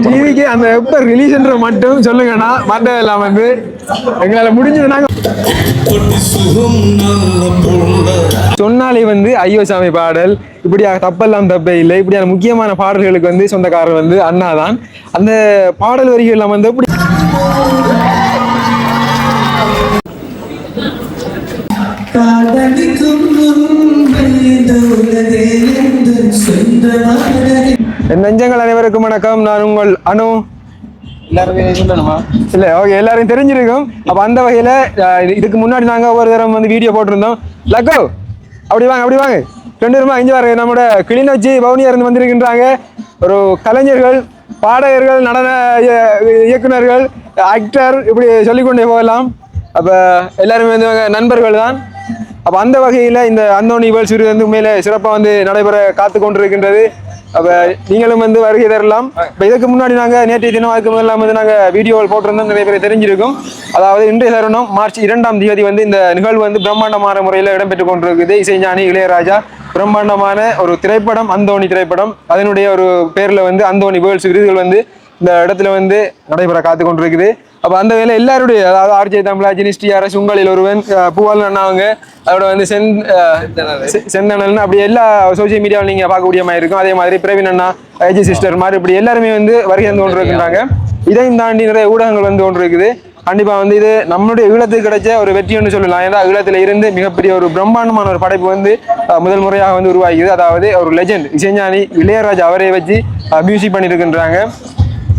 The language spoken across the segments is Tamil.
டிவிக்கு அந்த எப்ப ரிலீஸ்ன்ற மட்டும் சொல்லுங்கண்ணா. மற்றதெல்லாம் வந்து எங்களால முடிஞ்சது நாங்க சொன்னாலே வந்து ஐயோ சாமி பாடல் இப்படியாக தப்பெல்லாம் தப்பே இல்லை. இப்படியான முக்கியமான பாடல்களுக்கு வந்து சொந்தக்காரர் வந்து அண்ணா தான். அந்த பாடல் வரிகள் எல்லாம் வந்து எப்படி நெஞ்சங்கள் அனைவருக்கும் வணக்கம். நான் உங்கள் அனு. இல்ல ஓகே, எல்லாரும் தெரிஞ்சிருக்கும். அப்ப அந்த வகையில இதுக்கு முன்னாடி நாங்க ஒவ்வொரு தரம் வந்து வீடியோ போட்டிருந்தோம். லக்கோ அப்படி வாங்க, அப்படி வாங்க, 2 ரூபா இஞ்சி வர நம்மளோட கிளிநொச்சி பவுனியா இருந்து வந்திருக்கின்றாங்க. ஒரு கலைஞர்கள், பாடகர்கள், நடன இயக்குநர்கள், ஆக்டர், இப்படி சொல்லிக்கொண்டே போகலாம். அப்ப எல்லாருமே வந்து நண்பர்கள் தான். அப்ப அந்த வகையில இந்த அந்தோணி வேர்ல்ட்ஸ் விருது வந்து உண்மையில சிறப்பா வந்து நடைபெற காத்து கொண்டிருக்கின்றது. அப்ப நீங்களும் வந்து வருகை தரலாம். இப்ப இதுக்கு முன்னாடி நாங்க நேற்றைய தினம் அதுக்கு முதலாம் வந்து நாங்க வீடியோவில் போட்டிருந்தோம், நிறைய பேர் தெரிஞ்சிருக்கும். அதாவது இன்றைய தருணம் மார்ச் 2ஆம் தேதி வந்து இந்த நிகழ்வு வந்து பிரம்மாண்டமான முறையில் இடம்பெற்றுக் கொண்டிருக்குது. இசைஞானி இளையராஜா பிரம்மாண்டமான ஒரு திரைப்படம், அந்தோணி திரைப்படம், அதனுடைய ஒரு பேர்ல வந்து அந்தோணி வேர்ல்ட்ஸ் விருதுகள் வந்து இந்த இடத்துல வந்து நடைபெற காத்து கொண்டிருக்குது. அப்ப அந்த வேலை எல்லாருடைய, அதாவது ஆர்ஜே தமிழா, ஜினிஸ்டி அரசு, உங்களில் ஒருவன், பூவால் அண்ணாவங்க, அதோட வந்து செந்தனல், அப்படி எல்லா சோசியல் மீடியாவில் நீங்க பார்க்கக்கூடிய மாதிரி இருக்கும். அதே மாதிரி பிரவீன் அண்ணா, ஐஜி சிஸ்டர் மாதிரி இப்படி எல்லாருமே வந்து வருகை வந்து கொண்டு இருக்கின்றாங்க. இதையும் தாண்டி நிறைய ஊடகங்கள் வந்து கொண்டு இருக்குது. கண்டிப்பா வந்து இது நம்மளுடைய ஈழத்துக்கு கிடைச்ச ஒரு வெற்றின்னு சொல்லலாம். ஏன்னா ஈழத்துல இருந்து மிகப்பெரிய ஒரு பிரம்மாண்டமான ஒரு படைப்பு வந்து முதல் முறையாக வந்து உருவாகியது. அதாவது ஒரு லெஜெண்ட் இசைஞானி இளையராஜா அவரை வச்சு மியூசிக் பண்ணியிருக்கின்றாங்க.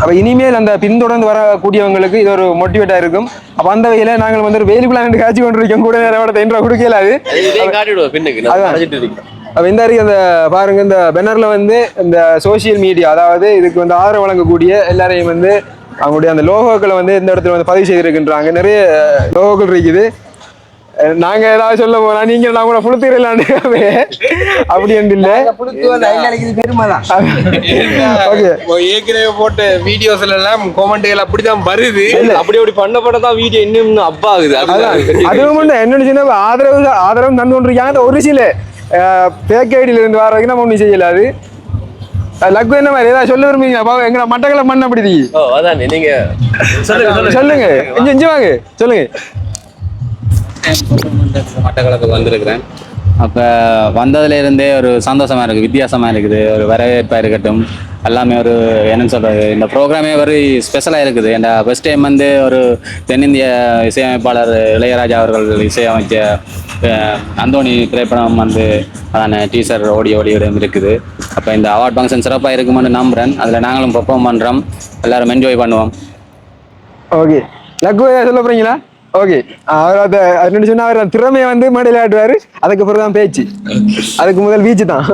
அப்ப இனிமேல் அந்த பின்தொடர்ந்து வரக்கூடியவங்களுக்கு இது ஒரு மோட்டிவேட்டா இருக்கும். அப்ப அந்த வகையில நாங்கள் வந்து ஒரு வேலி பிளான் காட்சி கொண்டிருக்கோம். கூட நேரம் கொடுக்கல அது. அப்ப இந்த அந்த பாருங்க, இந்த பேனர்ல வந்து இந்த சோசியல் மீடியா, அதாவது இதுக்கு வந்து ஆதரவு வழங்கக்கூடிய எல்லாரையும் வந்து அவங்களுடைய அந்த லோகோக்களை வந்து இந்த இடத்துல வந்து பதிவு செய்திருக்கின்றாங்க. நிறைய லோகோக்கள் இருக்குது. நாங்க ஏதாவது சொல்ல போனா நீங்க நான் கூட புளுத்துறலான்னு அப்படி இல்ல, ஏற்கனவே போட்ட வீடியோஸ்ல எல்லாம் கமெண்ட்கள் அப்படிதான் வருது. அப்படி பண்ணப்பட்டதான் வீடியோ இன்னும் அப்பா ஆகுது. அதுவும் என்னன்னு ஆதரவு தந்து கொண்டிருக்காங்க. ஒரு சில பேக் ஐடியில இருந்து வர வரைக்கும் நம்ம ஒன்றும் செய்யல. அது லக்கு என்ன மாதிரி ஏதாவது சொல்ல விரும்புறீங்க? எங்க மட்டக்களை மண் அப்படி நீங்க சொல்லுங்க, இஞ்சி வாங்க, சொல்லுங்க. மட்டக்களப்புக்கு வந்திருக்கிறேன். அப்போ வந்ததுலேருந்தே ஒரு சந்தோஷமாக இருக்குது, வித்தியாசமாக இருக்குது, ஒரு வரவேற்பாக இருக்கட்டும், எல்லாமே ஒரு என்னன்னு சொல்கிறது, இந்த ப்ரோக்ராமே ஒரு ஸ்பெஷலாக இருக்குது. என் ஃபஸ்ட் டைம் வந்து ஒரு தென்னிந்திய இசையமைப்பாளர் இளையராஜா அவர்கள் இசையமைச்ச அந்தோணி திரைப்படம் வந்து அதான டீசர் ஓடியோடம் இருக்குது. அப்போ இந்த அவார்ட் ஃபங்க்ஷன் சிறப்பாக இருக்குமென்னு நம்புகிறேன். அதில் நாங்களும் பெர்ஃபார்ம் பண்ணுறோம், எல்லோரும் என்ஜாய் பண்ணுவோம். ஓகே, லக்கு சொல்ல போகிறீங்களா? ஓகே, அவர் அதை சொன்னா அவர் திறமையை வந்து மேடையில் ஆட்டுவாரு. அதுக்கு பிறகு தான் பேச்சு, அதுக்கு முதல் வீச்சு தான்.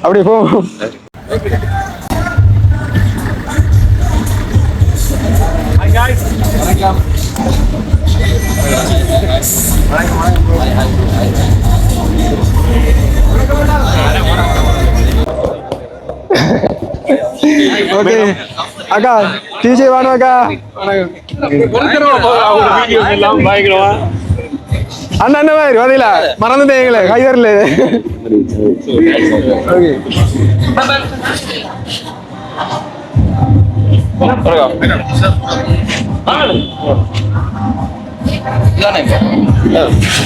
அப்படி போவோம். ஓகே அக்கா, டிஜே வாணும் அக்கா. அண்ணா என்ன மாதிரி வதையில மறந்துட்டேங்களே, கை வரல. ஓகே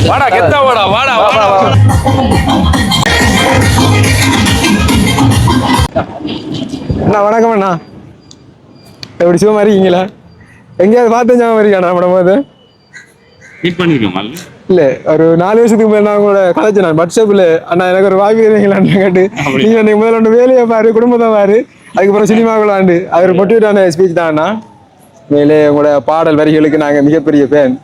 வாடா கெத்தா, வாடா வாடா வாடா. அண்ணா வணக்கம் அண்ணா. எப்படி சும்மா இருக்கீங்களா? எங்கேயாவது பார்த்து ஞாபகம் இருக்காண்ணா நம்ம போது? இல்ல, ஒரு 4 வருஷத்துக்கு மேல நான் கூட கதைச்சேன் நான் வாட்ஸ்அப்ல. அண்ணா எனக்கு ஒரு வாக்கு இருக்கீங்களான்னு கேட்டு, நீங்க எனக்கு முதல்ல ஒன்று வேலையை பாரு, குடும்பத்தை பாரு, அதுக்கப்புறம் சினிமாக்குள்ளாண்டு. அது ஒரு மோட்டிவேட்டான ஸ்பீச் தான் அண்ணா. மேலே உங்களோட பாடல் வரிகளுக்கு நாங்கள் மிகப்பெரிய ஃபேன்.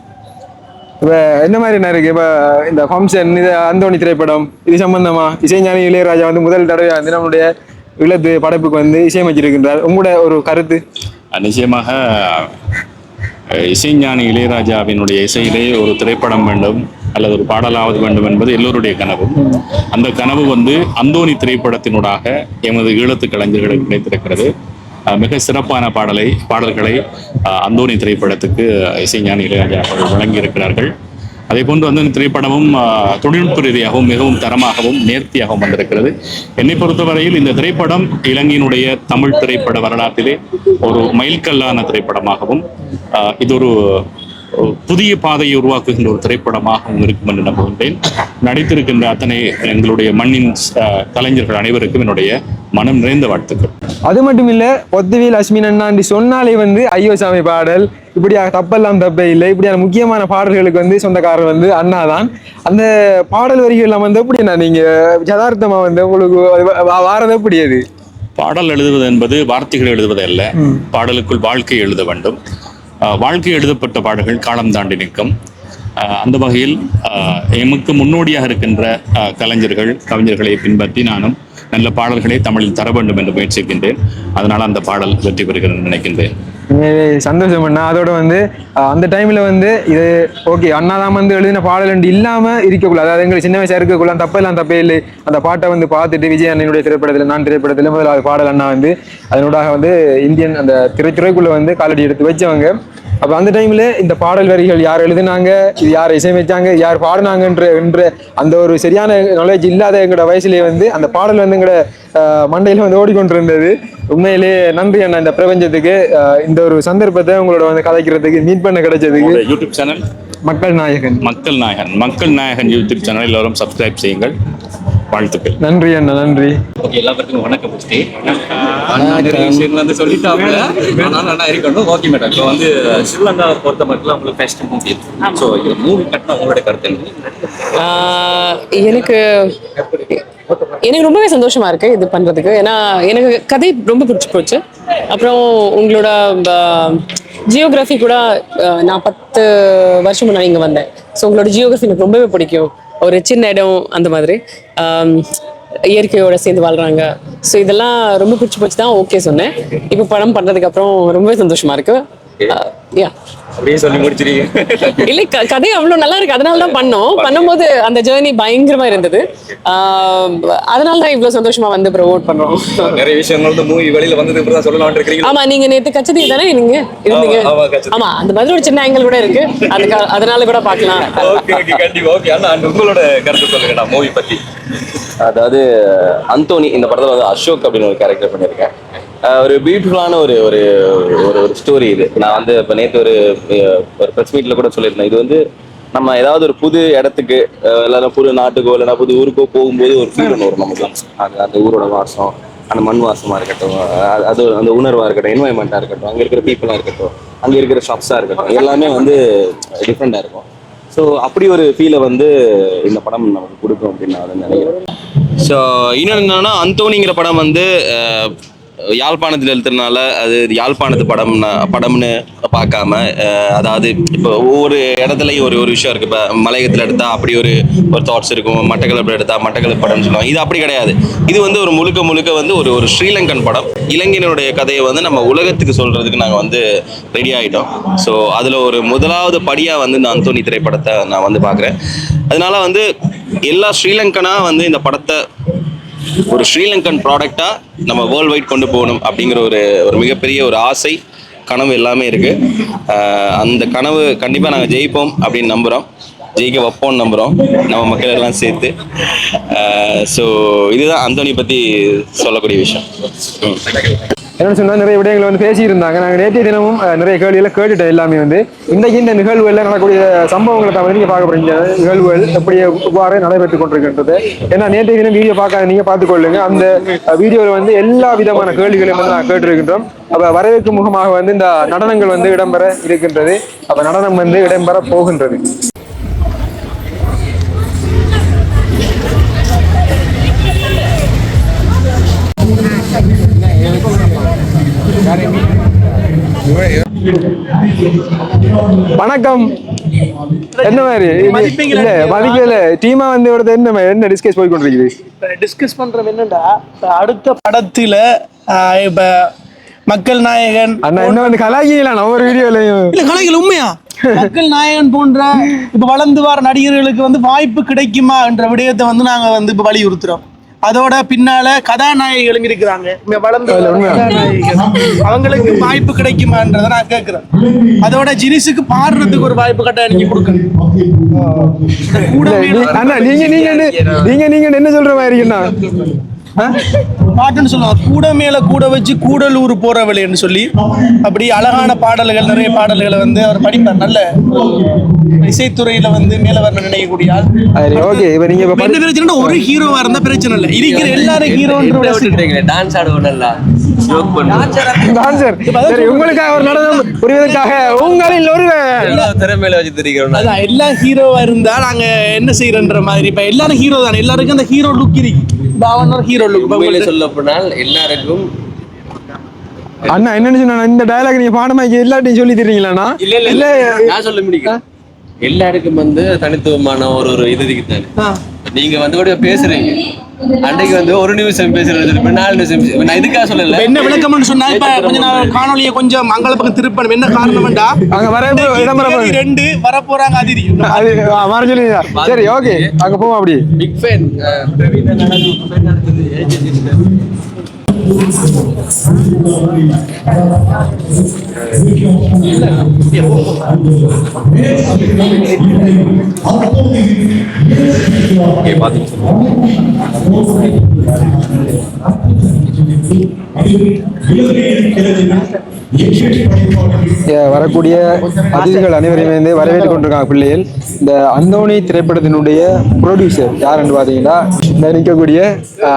இப்போ என்ன மாதிரி என்ன இருக்கு இப்போ இந்த ஃபங்க்ஷன், இது அந்தோணி திரைப்படம், இது சம்பந்தமா இசைஞானி இளையராஜா வந்து முதல் தடவை வந்து நம்மளுடைய ஈழத்து படைப்புக்கு வந்து இசையமைச்சிருக்கின்றார். உங்களோட ஒரு கருத்து? நிச்சயமாக இசைஞானி இளையராஜாவினுடைய இசையிலே ஒரு திரைப்படம் வேண்டும் அல்லது ஒரு பாடலாவது வேண்டும் என்பது எல்லோருடைய கனவு. அந்த கனவு வந்து அந்தோணி திரைப்படத்தினூடாக எமது ஈழத்து கலைஞர்களுக்கு கிடைத்திருக்கிறது. மிக சிறப்பான பாடல்களை அந்தோணி திரைப்படத்துக்கு இசைஞானி இளையராஜா அவர்கள் வழங்கி இருக்கிறார்கள். அதே போன்று அந்த திரைப்படமும் தொழில்நுட்ப ரீதியாகவும் மிகவும் தரமாகவும் நேர்த்தியாகவும் வந்திருக்கிறது. என்னை பொறுத்தவரையில் இந்த திரைப்படம் இலங்கையினுடைய தமிழ் திரைப்பட வரலாற்றிலே ஒரு மைல்கல்லான திரைப்படமாகவும் இது ஒரு புதிய பாதையை உருவாக்குகின்ற ஒரு திரைப்படமாகவும் இருக்கும் என்று நம்புகின்றேன். நடித்திருக்கின்ற அத்தனை எங்களுடைய மண்ணின் கலைஞர்கள் அனைவருக்கும் என்னுடைய மனம் நிறைந்த வாழ்த்துக்கள். அது மட்டும் இல்ல, பொத்துவில் அஸ்மின் அண்ணாண்டி சொன்னாலே வந்து ஐயோ சாமி பாடல், இப்படியாக தப்பெல்லாம் தப்பே இல்லை, இப்படியான முக்கியமான பாடல்களுக்கு வந்து சொந்தக்காரர் வந்து அண்ணா தான். அந்த பாடல் வரிகள்லாம் வந்து எப்படின்னா நீங்க யதார்த்தமா வந்து உங்களுக்கு வாரது எப்படி? அது பாடல் எழுதுவது என்பது வார்த்தைகள் எழுதுவது அல்ல, பாடலுக்குள் வாழ்க்கை எழுத வேண்டும். வாழ்க்கை எழுதப்பட்ட பாடல்கள் காலம் தாண்டி நிற்கும். அந்த வகையில் எமக்கு முன்னோடியாக இருக்கின்ற கவிஞர்களை பின்பற்றி நானும் நல்ல பாடல்களை தமிழில் தர வேண்டும் என்று முயற்சிக்கின்றேன். அதனால அந்த பாடல் வெற்றி பெறுகிறேன் நினைக்கின்றேன். சந்தோஷம் அண்ணா. அதோட வந்து அந்த டைம்ல வந்து இது ஓகே அண்ணா தான் வந்து எழுதின பாடல் இல்லாம இருக்கக்கூடாது. அதாவது எங்களுக்கு சின்ன வயசா இருக்கக்கூடாது, தப்பெல்லாம் தப்பே இல்லை. அந்த பாட்டை வந்து பார்த்துட்டு விஜய் அண்ணனுடைய திரைப்படத்தில் நான் திரைப்படத்தில் முதலாவது பாடல் அண்ணா வந்து அதனோட வந்து இந்தியன் அந்த திரைத்துறைக்குள்ள வந்து காலடி எடுத்து வச்சவங்க. அப்போ அந்த டைம்ல இந்த பாடல் வரிகள் யார் எழுதினாங்க, இது யார் இசையமைச்சாங்க, யார் பாடினாங்கன்ற அந்த ஒரு சரியான நாலேஜ் இல்லாத எங்களோட வயசுலேயே வந்து அந்த பாடல் வந்து எங்களோட மண்டையில வந்து ஓடிக்கொண்டிருந்தது. உண்மையிலே நன்றி அண்ணா இந்த பிரபஞ்சத்துக்கு இந்த ஒரு சந்தர்ப்பத்தை உங்களோட வந்து கதைக்கிறதுக்கு மீட் பண்ண கிடைச்சதுக்கு. யூடியூப் சேனல் மக்கள் நாயகன் யூடியூப் சேனல் எல்லாரும் சப்ஸ்கிரைப் செய்யுங்கள். வாழ்த்துக்கள். நன்றி அண்ணா, நன்றி. ஓகே, எல்லாருக்கும் வணக்கம். வந்து சொல்லிட்டாங்க இருக்கணும். ஓகே மேடம், இப்போ வந்து ஸ்ரீலங்காவை பொறுத்த மட்டும் உங்களுக்கு ஃபர்ஸ்ட் மூவி. ஸோ இந்த மூவி கட்டின உங்களோட கருத்து எனக்கு ரொம்பவே சந்தோஷமா இருக்கு இது பண்றதுக்கு. ஏன்னா எனக்கு கதை ரொம்ப பிடிச்சி போச்சு. அப்புறம் உங்களோட ஜியோகிராஃபி கூட நான் 10 வருஷம் முன்னாடி இங்கே வந்தேன். ஸோ உங்களோட ஜியோகிராஃபி எனக்கு ரொம்பவே பிடிக்கும். ஒரு சின்ன இடம் அந்த மாதிரி இயற்கையோட சேர்ந்து வாழ்றாங்க. ஸோ இதெல்லாம் ரொம்ப பிடிச்சி போச்சு தான் ஓகே சொன்னேன். இப்போ படம் பண்றதுக்கு அப்புறம் ரொம்பவே சந்தோஷமா இருக்கு. அப்படியே சொல்லி முடிச்சிருக்கீங்க. இல்லை, கதை அவ்வளவு நல்லா இருக்கு, அதனால தான் பண்ணும்போது அந்த ஜேர்னி பயங்கரமா இருந்தது. அதனால தான் இவ்வளவு சந்தோஷமா வந்து ப்ரமோட் பண்றோம். நிறைய விஷயங்கள் மூவி வெளியில வந்ததுக்கு தான் சொல்லலாம் இருக்கீங்க. ஆமா, நீங்க நேத்து கச்சதி தானே நீங்க இருந்தீங்க. ஆமா, அந்த மாதிரி ஒரு சின்ன ஆங்கிள் கூட இருக்கு, அதனால கூட பார்க்கலாம். ஓகே ஓகே, கண்டிப்பா. ஓகே அண்ணா, உங்களோட கருத்து சொல்லுங்கடா மூவி பத்தி. அதாவது அந்தோனி இந்த படத்துல வந்து அசோக் அப்படின்னு ஒரு கேரக்டர் பண்ணியிருக்கேன். ஒரு பியூட்டிஃபுல்லான ஒரு ஒரு ஒரு ஸ்டோரி இது. நான் வந்து இப்போ நேற்று ஒரு ப்ரெஸ் மீட்டில் கூட சொல்லியிருந்தேன். இது வந்து நம்ம ஏதாவது ஒரு புது இடத்துக்கு இல்லைன்னா புது நாட்டுக்கோ இல்லைன்னா புது ஊருக்கோ போகும்போது ஒரு ஃபீல் ஒன்று வரும் நமக்கு. அந்த ஊரோட வாசம், அந்த மண் வாசமாக இருக்கட்டும், அது அந்த உணர்வாக இருக்கட்டும், என்வாயன்மெண்ட்டாக இருக்கட்டும், அங்கே இருக்கிற பீப்புளாக இருக்கட்டும், அங்கே இருக்கிற ஷாப்ஸாக இருக்கட்டும், எல்லாமே வந்து டிஃப்ரெண்ட்டாக இருக்கும். ஸோ அப்படி ஒரு ஃபீலை வந்து இந்த படம் நமக்கு கொடுக்கும் அப்படின்னு நான் நினைக்கிறேன். ஸோ இன்னொன்று என்னன்னா, அந்தோனிங்கிற படம் வந்து யாழ்ப்பாணத்தில் எழுத்துறதுனால அது யாழ்ப்பாணத்து படம்னு பார்க்காம, அதாவது இப்போ ஒவ்வொரு இடத்துலையும் ஒரு விஷயம் இருக்குது. இப்போ மலையகத்தில் எடுத்தால் அப்படி ஒரு தாட்ஸ் இருக்கும், மட்டக்களப்பில் எடுத்தால் மட்டக்களப்பு படம்னு சொல்லுவாங்க. இது அப்படி கிடையாது. இது வந்து ஒரு முழுக்க வந்து ஒரு ஸ்ரீலங்கன் படம். இலங்கையினுடைய கதையை வந்து நம்ம உலகத்துக்கு சொல்கிறதுக்கு நாங்கள் வந்து ரெடி ஆகிட்டோம். ஸோ அதில் ஒரு முதலாவது படியாக வந்து இந்த அந்தோனி திரைப்படத்தை நான் வந்து பார்க்குறேன். அதனால வந்து எல்லா ஸ்ரீலங்கனாக வந்து இந்த படத்தை ஒரு ஸ்ரீலங்கன் ப்ராடக்டா நம்ம வேர்ல்ட் வைட் கொண்டு போகணும் அப்படிங்கிற ஒரு மிகப்பெரிய ஒரு ஆசை, கனவு எல்லாமே இருக்கு. அந்த கனவு கண்டிப்பா நாங்கள் ஜெயிப்போம் அப்படின்னு நம்புறோம், ஜெயிக்க வைப்போம்னு நம்புறோம் நம்ம மக்கள் எல்லாம் சேர்த்து. ஸோ இதுதான் அந்தோனி பத்தி சொல்லக்கூடிய விஷயம். என்ன சொன்னா நிறைய விடயங்களை வந்து பேசியிருந்தாங்க. நாங்கள் நேற்றைய தினமும் நிறைய கேள்விகளை கேட்டுட்டோம். எல்லாமே வந்து இன்றைக்கு இந்த நிகழ்வுகளில் நடக்கக்கூடிய சம்பவங்களை தவிர நீங்கள் பார்க்க போறீங்க. நிகழ்வுகள் எப்படி இவ்வாறு நடைபெற்றுக் கொண்டிருக்கின்றது. ஏன்னா நேற்றைய தினம் வீடியோ நீங்கள் பார்த்துக்கொள்ளுங்க. அந்த வீடியோவில் வந்து எல்லா விதமான கேள்விகளையும் வந்து நாங்கள் கேட்டிருக்கின்றோம். அப்போ வரவேற்கும் முகமாக வந்து இந்த நடனங்கள் வந்து இடம்பெற இருக்கின்றது. அப்போ நடனம் வந்து இடம்பெற போகின்றது. வணக்கம். என்ன மாதிரி இல்ல மதிக்கல டீமா வந்து என்ன டிஸ்கஸ் போய் கொண்டிருக்குது? டிஸ்கஸ் பண்றது என்னடா, அடுத்த படத்துல இப்ப மக்கள் நாயகன் அண்ணா என்ன வந்து கலாய்க்கலாம் ஒவ்வொரு வீடியோலையும். இல்ல கலாய்கள் உண்மையா மக்கள் நாயகன் போன்ற இப்ப வளர்ந்து வர நடிகர்களுக்கு வந்து வாய்ப்பு கிடைக்குமா என்ற விடயத்தை வந்து நாங்க வந்து இப்ப வலியுறுத்துறோம். அதோட பின்னால கதாநாயகிகளும் இருக்கிறாங்க வளர்ந்து கதாநாயகிகள் அவங்களுக்கு வாய்ப்பு கிடைக்குமான்றதை நான் கேட்கிறேன். அதோட ஜினிஸுக்கு பாடுறதுக்கு ஒரு வாய்ப்பு கட்டாயம் நீங்க கொடுக்கணும். அண்ணா நீங்க என்ன சொல்ற மாதிரி இருக்குண்ணா பாட்டுன்னு சொல்லுவாங்க, கூட மேல கூட வச்சு கூடலூர் போறவளைன்னு சொல்லி அப்படி அழகான பாடல்கள் நிறைய பாடல்களை வந்து அவர் படிப்பார். நல்ல இசைத்துறையில வந்து மேல வர நினைக்கக்கூடிய ஆள். ஓகே, இப்ப நீங்க என்ன பிரச்சனை, ஒரு ஹீரோவா இருந்தா பிரச்சனை இல்லை, இருக்கிற எல்லாரும் ஹீரோன்ற டான்ஸ் ஆடுவோம்ல உங்களுக்காக ஒரு நடனம் புரிவதற்காக உங்களில் ஒரு திறமையில வச்சு தெரிகிறோம். அதான் எல்லா ஹீரோவா இருந்தா நாங்க என்ன செய்யறன்ற மாதிரி. இப்ப எல்லாரும் ஹீரோ தானே, எல்லாருக்கும் அந்த ஹீரோ லுக் இருக்கு. ஹீரோ லுக் சொல்ல போனால் எல்லாருக்கும் அண்ணா என்னன்னு சொன்னா இந்த டயலாக் நீங்க பாடமாக்கி எல்லாத்தையும் சொல்லி தரீங்களாண்ணா? இல்ல நான் சொல்ல முடியும். எல்லாருக்கும் வந்து தனித்துவமான ஒரு இது இருக்குதானே. நீங்க வந்து கூட பேசுறீங்க, அன்றைக்கு வந்து ஒரு நிமிஷம் பேசுறது, 4 நிமிஷம். நான் இதுக்காக சொல்லல, என்ன விளக்கம்னு சொன்னா இப்ப கொஞ்சம் நான் காணொலியை கொஞ்சம் மங்கள பக்கம் திருப்பணும். என்ன காரணம்டா, அங்க ரெண்டு வர போறாங்க. அது வர சொல்லுங்க. சரி ஓகே, அங்க போவோம். அப்படி பிக் ஃபேன் பிரவீன் வரக்கூடிய அதிதிகள் அனைவரையுமே வரவேற்றுக் கொண்டிருக்காங்க பிள்ளைகள். இந்த அந்தோணி திரைப்படத்தினுடைய ப்ரொடியூசர் யாருன்னு பார்த்தீங்கன்னா இந்த நிற்கக்கூடிய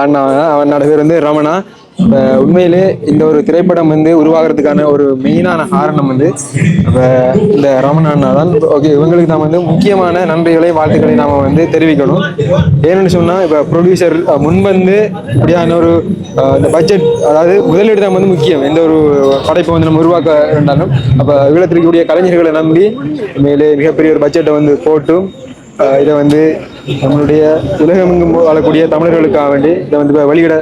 அண்ணா, அவனோட பேர் வந்து ரமணா. இப்போ உண்மையிலே இந்த ஒரு திரைப்படம் வந்து உருவாகிறதுக்கான ஒரு மெயினான காரணம் வந்து இந்த ரமணா அண்ணா தான். ஓகே, இவங்களுக்கு நாம் வந்து முக்கியமான நன்றிகளை வாழ்த்துக்களை நாம் வந்து தெரிவிக்கணும். ஏன்னு சொன்னால் இப்போ ப்ரொடியூசர் முன்வந்து இப்படியான ஒரு இந்த பட்ஜெட், அதாவது முதலீடு தான் வந்து முக்கியம் எந்த ஒரு படைப்பை வந்து நம்ம உருவாக்க வேண்டாலும். அப்போ ஈழத்தில் இருக்கக்கூடிய கலைஞர்களை நம்பி உண்மையிலே மிகப்பெரிய ஒரு பட்ஜெட்டை வந்து போட்டும் இதை வந்து நம்மளுடைய உலகமெங்கும் வாழக்கூடிய தமிழர்களுக்காக வேண்டி இதை வந்து இப்போ வெளியிட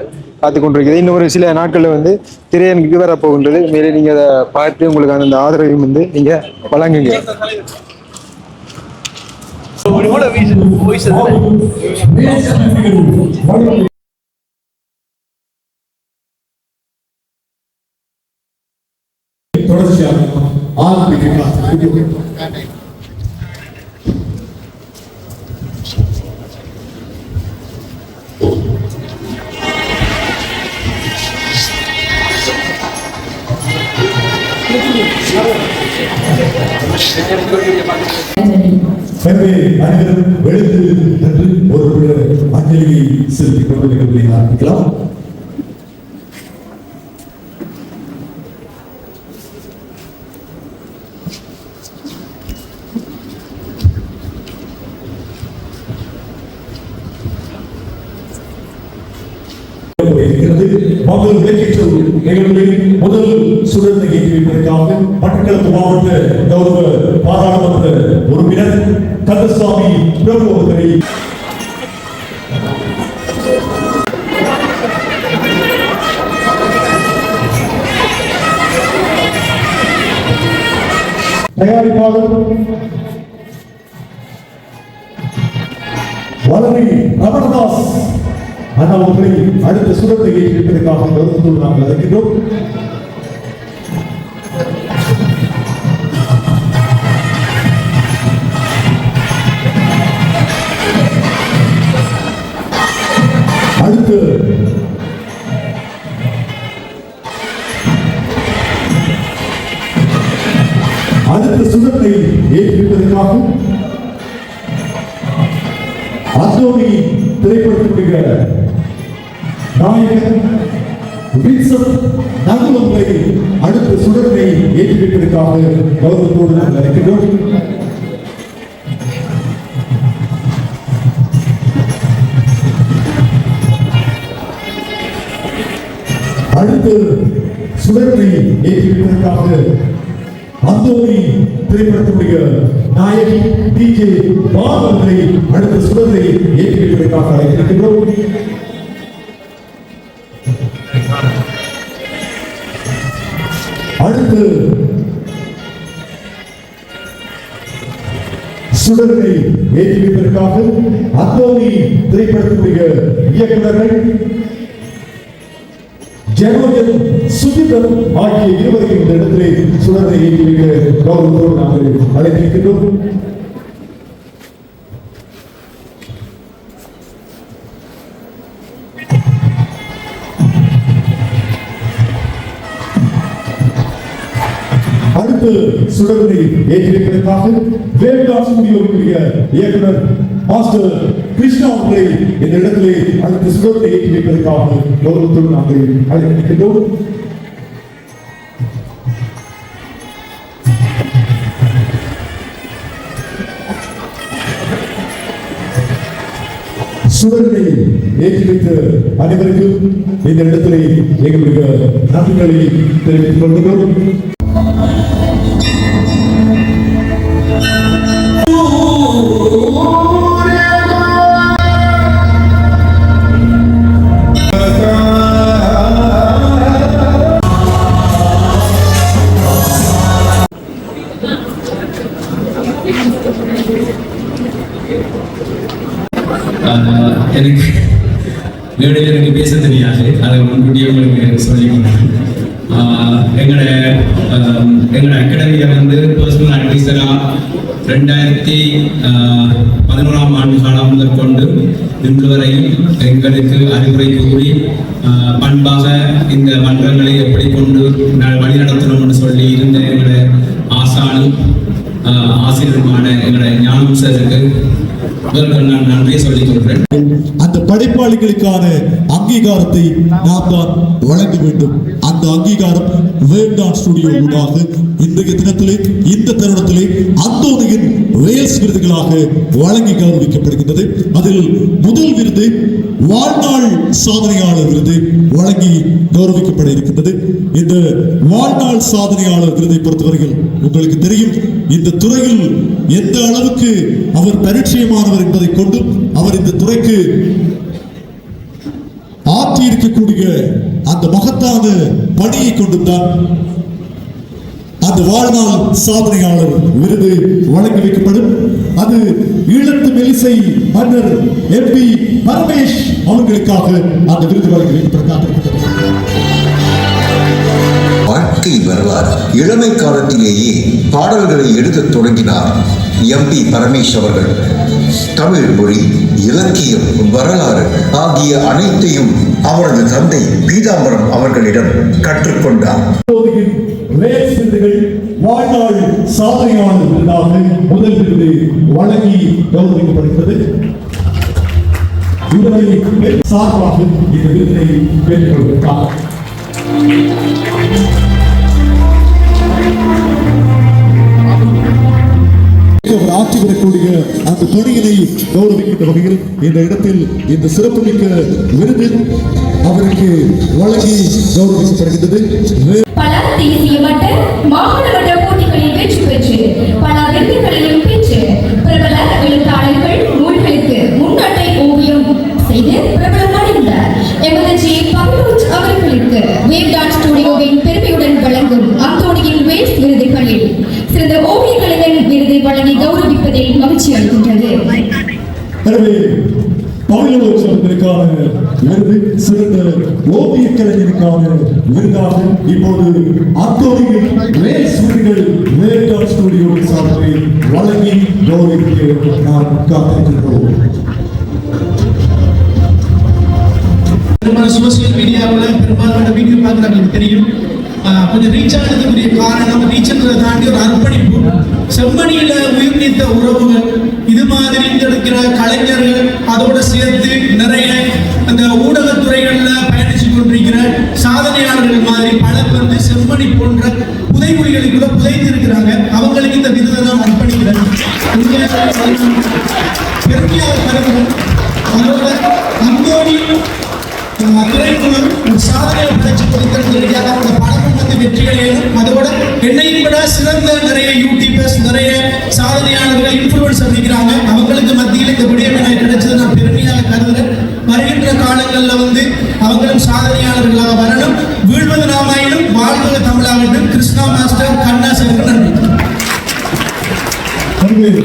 காத்து கொண்டிருக்குது. இன்னும் ஒரு சில நாட்களில் வந்து திரையரங்குக்கு வரப்போகின்றது. மேலே நீங்கள் அதை பார்த்து உங்களுக்கு அந்த ஆதரவையும் வந்து நீங்கள் வழங்குங்க. அனைவரும் வெளுத்து என்று ஒரு அஞ்சலியை செலுத்திக் கொண்டிருக்கிறதை ஆரம்பிக்கலாம். மக்கள் விளக்கேற்று நிகழ்வுகளில் முதல் சுடர் நிகழ்ச்சிகளுக்காக மட்டக்களப்பு மாவட்ட கௌரவ பாராளுமன்ற உறுப்பினர் கந்தசாமி பிரபு அவர்களை தயாரிப்பாளர் வளரி ரமணதாஸ் அண்ணா அவர்களை அடுத்த சுடத்தை ஏற்றிருப்பதற்காக கருத்து நாங்கள் அழைக்கின்றோம். அடுத்த சுடத்தை ஏற்றிருப்பதற்காக அந்தோணி திரைப்படத்தினுடைய நாயகன் வின்சென்ட் நகுலங்களை அடுத்த சுடத்தை ஏற்றிருப்பதற்காக கௌரவத்தோடு நாங்கள் அழைக்கின்றோம். அடுத்த சுடத்தை ஏற்றிருப்பதற்காக அந்தோணி திரைப்படத்தினுடைய நாயகி டிஜே பாவங்களை அடுத்த சுடத்தை ஏற்றிருப்பதற்காக அழைத்திருக்கின்றோம். அடுத்து சுடரை ஏற்றி வைப்பதற்காக அந்தோனி திரைப்படத்துடைய இயக்குநர்கள் ஜனோஜன் சுஜிதன் ஆகிய இருவரையும் இந்த இடத்திலே சுடரை ஏற்றி வைக்க கௌரவத்தோடு நாங்கள் அழைத்திருக்கின்றோம். அடுத்து சுடரை ஏற்றி வைப்பதற்காக வேவ்டா ஸ்டுடியோவுடைய இயக்குனர் மாஸ்டர் கிருஷ்ணா அவர்களை இந்த இடத்திலே அடுத்து சுடரை ஏற்றி வைப்பதற்காக கௌரவத்தோடு நாங்கள் அழைத்திருக்கின்றோம். சுடரை ஏற்றி வைத்த அனைவருக்கும் இந்த இடத்திலே எங்களுடைய நன்றிகளை தெரிவித்துக் கொள்கிறோம். எனக்கு மேடையில் எனக்கு பேச தெரியாது, அதை முன்கூட்டியே உங்களுக்கு சொல்லிக்கொண்டேன். எங்களோட அகாடமியில் வந்து பர்சனல் அட்வைசராக 2011ஆம் ஆண்டு காலம் முதல் கொண்டு இன்று வரையும் எங்களுக்கு அறிவுரை கூறி பண்பாக இந்த மன்றங்களை எப்படி கொண்டு வழிநடத்தணும்னு சொல்லி இருந்த எங்களோட ஆசானும் ஆசிரியருமான எங்களோட ஞானம் சாருக்கு நான் நன்றியை சொல்லிக் கொள்கிறேன். அந்த படைப்பாளிகளுக்கான அங்கீகாரத்தை நாம் தான் வழங்க வேண்டும். அந்த அங்கீகாரம் வேவ்டான் ஸ்டுடியோ ஊடாக இன்றைய தினத்திலே இந்த தருணத்திலே அந்தோனியின் வேல்ஸ் விருதுகளாக வழங்கி கௌரவிக்கப்படுகின்றது. அதில் முதல் விருது வாழ்நாள் சாதனையாளர் விருது வழங்கி கௌரவிக்கப்பட இருக்கின்றது. இந்த வாழ்நாள் சாதனையாளர் விருதை பொறுத்தவரையில் உங்களுக்கு தெரியும், இந்த துறையில் எந்த அளவுக்கு அவர் பரிச்சயமானவர் என்பதை கொண்டு அவர் இந்த துறைக்கு ஆற்றி இருக்கக்கூடிய அந்த மகத்தான பணியை கொண்டுதான் அந்த வாழ்நாள் சாதனையாளர் விருது வழங்கி வைக்கப்படும். அது ஈழத்து மெலிசை மன்னர் MP பரமேஷ் அவர்களுக்காக அந்த விருது வழங்கி வைக்கப்பட்டிருக்கிறது. வாழ்க்கை வரலாறு இளமை காலத்திலேயே பாடல்களை எழுதத் தொடங்கினார் MP பரமேஷ் அவர்கள். தமிழ் மொழி, இலக்கியம், வரலாறு ஆகிய அனைத்தையும் அவரது தந்தை பீதாம்பரம் அவர்களிடம் கற்றுக்கொண்டார். வாழ்நாள் சாதனையாளர் விருதாக முதல் விருது வழங்கி கௌரவிக்கப்படுகிறது. இதனை சார்பாக இந்த விருதினை பெற்றுக்கொள்கிறார். ஆட்சி பெறக்கூடிய அந்த பணியினை கௌரவிக்கின்ற வகையில் இந்த இடத்தில் இந்த சிறப்புமிக்க விருது அவருக்கு வழங்கி கௌரவிக்கப்படுகின்றது. பல தேசிய மட்ட மாகாண மட்ட போட்டிகளில் வெற்றி பெற்று பல விருதுகளையும் பெற்று பிரபல எழுத்தாளர்கள் நூல்களுக்கு முன்னட்டை ஓவியம் செய்து பிரபலமடைந்த எமது ஜே பங்கரோஜ் அவர்களுக்கு வேவ்டான் ஸ்டுடியோவின் பெருமையுடன் வழங்கும் அந்தோனியின் வேல்ஸ் விருதுகளில் சிறந்த ஓவிய கலைஞர் விருதை வழங்கி கௌரவிப்பதில் மகிழ்ச்சி அளிக்கின்றது. பங்கரோஜ் அவர்களுக்கான விருது சிறந்த ஓவிய கலைஞருக்கான விருதாக இப்போது அந்தோனியின் வேல்ஸ் விருதுகள் வேவ்டான் ஸ்டுடியோவின் சார்பில் வழங்கி கௌரவிக்க நாம் காத்திருக்கின்றோம். சோசியல் மீடியாவில் பெரும்பாலான வீடியோ பார்க்குறவங்களுக்கு தெரியும், கொஞ்சம் ரீச் ஆனதுக்குரிய காரணம் ரீச்ன்றதை தாண்டி ஒரு அர்ப்பணிப்பு, செம்மணியில உயிர் நீத்த உறவுகள், இது மாதிரி இருக்கிற கலைஞர்கள், அதோட சேர்த்து நிறைய அந்த ஊடகத்துறைகள்ல பயணிச்சு கொண்டிருக்கிற சாதனையாளர்கள் மாதிரி பலர் வந்து செம்மணி போன்ற புதைமொழிகளுக்குள்ள புதைந்து இருக்கிறாங்க. அவங்களுக்கு இந்த விருதை நான் அர்ப்பணிக்கிறேன். பெருமையாக கருதுகிறேன். அதோட அந்தோனி திரைக்குழு ஒரு சாதனையை படைச்சு கொடுக்கிறது. அந்த படமும் வந்து வெற்றிகளையும் அதோட என்னையும் விட சிறந்த நிறைய யூடியூபர்ஸ், நிறைய சாதனையாளர்கள், இன்ஃபுளுன்சர் இருக்கிறாங்க. அவங்களுக்கு மத்தியில் இந்த விடயம் எனக்கு கிடைச்சது நான் பெருமையாக கருதுகிறேன். வருகின்ற காலங்களில் வந்து அவங்களும் சாதனையாளர்களாக வரணும். வீழ்வது நாமாயினும் வாழ்வது தமிழாகட்டும். கிருஷ்ணா மாஸ்டர், கண்ணா சாருக்கு நன்றி.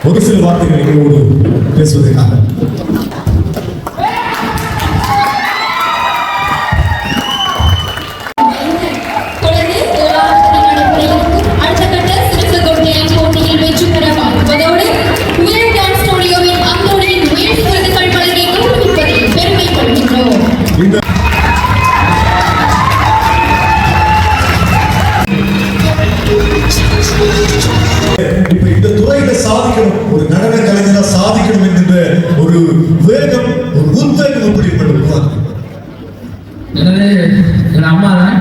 ஒரு சில வார்த்தைகள் எங்களோடு பேசுவதற்காக இப்ப இந்த துறையில சாதிக்கணும், ஒரு நடன கலைஞரா சாதிக்கணும் என்கின்ற ஒரு வேகம், ஒரு உத்வேகம் எப்படி பண்ணுவாங்க? எனது எங்க அம்மா தான்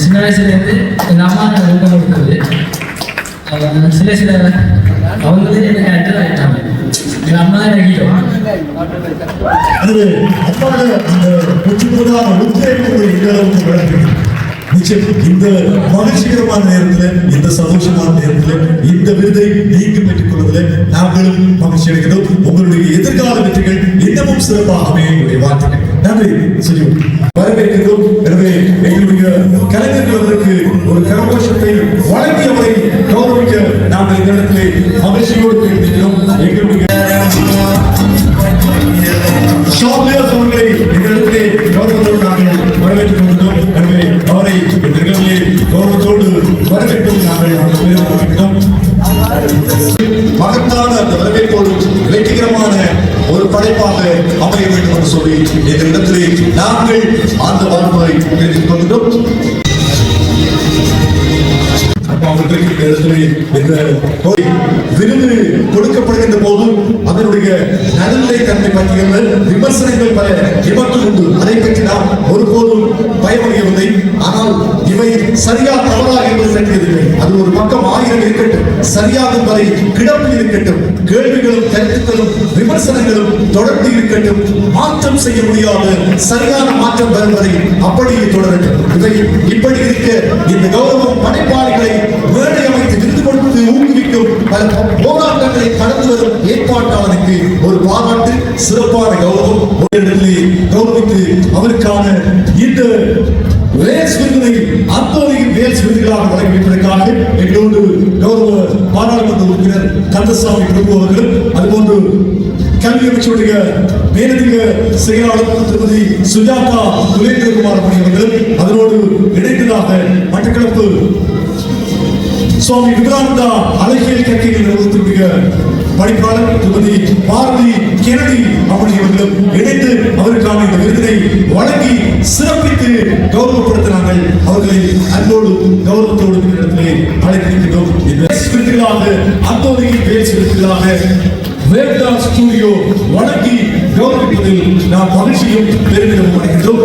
சின்ன வயசுல இருந்து எங்க அம்மா தான் ரொம்ப கொடுத்தது. சில அவங்களே எனக்கு அட்டன் ஆயிட்டாங்க. எங்க அம்மா தான் எனக்கு அது அப்பாவோட அந்த உத்வேகம் இந்த அளவுக்கு வளர்க்கிறது. நிச்சயம் இந்த மகிழ்ச்சிகரமான நேரத்தில், இந்த சந்தோஷமான நேரத்தில் இந்த விருதை நீங்க பெற்றுக் கொள்வதில் நாங்களும் மகிழ்ச்சி அடைகிறோம். உங்களுடைய எதிர்கால வெற்றிகள் இன்னமும் சிறப்பாக அமைய வாழ்த்துக்கள். நன்றி சொல்லி வரவேற்கிறோம். எனவே எங்களுடைய கலைஞர்கள் அவருக்கு ஒரு கரகோஷத்தை வழங்கியவரை கௌரவிக்க நாங்கள் இந்த இடத்திலே மகிழ்ச்சியோடு தெரிவிக்கிறோம். எங்களுடைய அவர்களை இந்த இடத்திலே கௌரவத்தோடு நாங்கள் வரவேற்றுக் கொண்டோம். எனவே அவரை நிகழ்விலே கௌரவத்தோடு வரவேற்போம். நாங்கள் மகத்தான அந்த வரவேற்போடு வெற்றிகரமான ஒரு படைப்பாக அமைய வேண்டும் என்று சொல்லி இந்த இடத்திலே நாங்கள் அந்த வாழ்வை தெரிவித்துக் கொண்டோம். விருது கொடுக்கப்படுகின்ற போது அதனுடைய நடுநிலை தன்மை பற்றிய விமர்சனங்கள் பல இவற்றுள் உண்டு. அதை பற்றி நாம் ஒருபோதும் பயமடையவில்லை. ஆனால் இவை சரியா தவறா என்பது சரியதில்லை. அது ஒரு பக்கம் 1000 இருக்கட்டும், சரியாகும் வரை கிடப்பில் இருக்கட்டும், கேள்விகளும் கருத்துக்களும் விமர்சனங்களும் தொடர்ந்து இருக்கட்டும். மாற்றம் செய்ய முடியாத சரியான மாற்றம் வரும் வரை அப்படியே தொடரட்டும். இவை இப்படி இருக்க இந்த கௌரவம் படைப்பாளிகளை மேடை அமைத்து விருது கொடுத்து ஊக்குவிக்கும் பல போராட்டங்களை கடந்து வரும் ஏற்பாட்டாளருக்கு ஒரு பாராட்டு, சிறப்பான கௌரவம் கௌரவித்து அவருக்கான இந்த வேல்ஸ் விருதை அந்தோனியின் வேல்ஸ் விருதுகளாக வழங்கியிருப்பதற்காக எங்களோடு கௌரவ பாராளுமன்ற உறுப்பினர் கந்தசாமி பிரபு அவர்களும், அதுபோன்று கல்வி அமைச்சருடைய மேலதிக செயலாளர் திருமதி சுஜாதா துலேந்திரகுமார் அவர்களும், அதனோடு இணைந்ததாக மட்டக்களப்பு சுவாமி விவேகானந்தா அழகியல் கற்கைகள் நிறுவனத்தினுடைய படிப்பாளர் திருமதி பாரதி கெனடி அவர்களும் இணைந்து அவருக்கான இந்த விருதினை வழங்கி சிறப்பித்து கௌரவப்படுத்தினார்கள். அவர்களை அன்போடு கௌரவத்தோடு இடத்திலே அழைத்திருக்கின்றோம். இந்த விருதுகளாக அந்தோனியின் வேல்ஸ் விருதுகளாக வேல்டான் ஸ்டுடியோ வழங்கி கௌரவிப்பதில் நாம் மகிழ்ச்சியும் பெருமிதமும் அடைகின்றோம்.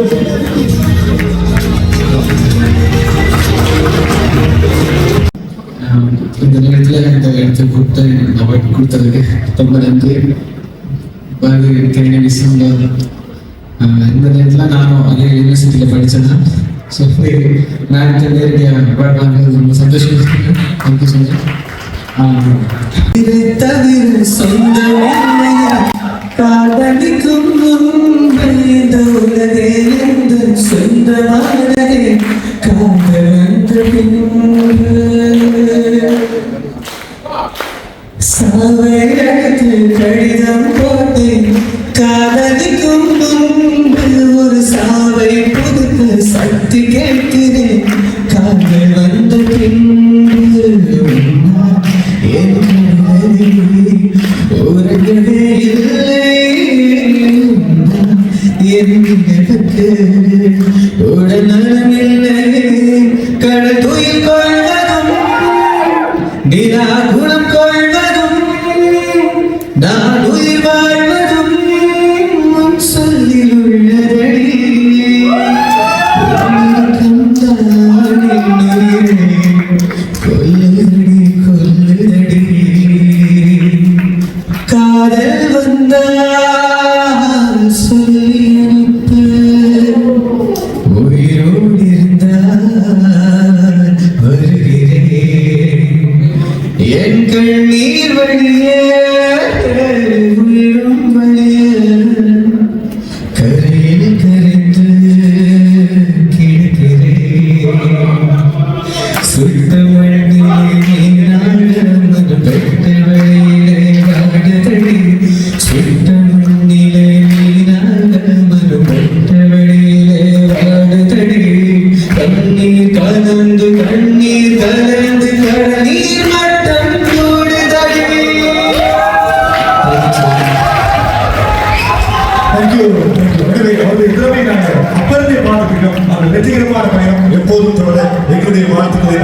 இந்த நேரத்தில் இந்த இடத்தை கொடுத்ததுக்கு ரொம்ப நன்றி. தெரிஞ்ச விஷயம் இந்த நேரத்தில் நானும் அதே யூனிவர்சிட்டியில் படித்தேன்னா ஸோ நான் இந்த நேரடியாக வாழ்வாங்க ரொம்ப சந்தோஷம். Thank you so much. இதை தவிர சொந்தமே காதலிக்கும் சொந்தமானதே காதல் சாவையடுத்து கடிதம் போட்டு காதலிக்கும் முன்பு ஒரு சாவை புதுக்கு சக்தி கேட்கிறேன். காதல் வந்த பின்பு உறங்கவே இல்லை எனக்கு உடனமில்லை. கடத்துயில் கொள்வதும் நிலா குணம் கொள்வதும் நான் உயிர் வாழ்வதும் சொல்லில் உள்ளதடி. வெற்றிகரமான பயணம் எப்போதும் தொடர எங்களுடைய வாழ்த்துக்களை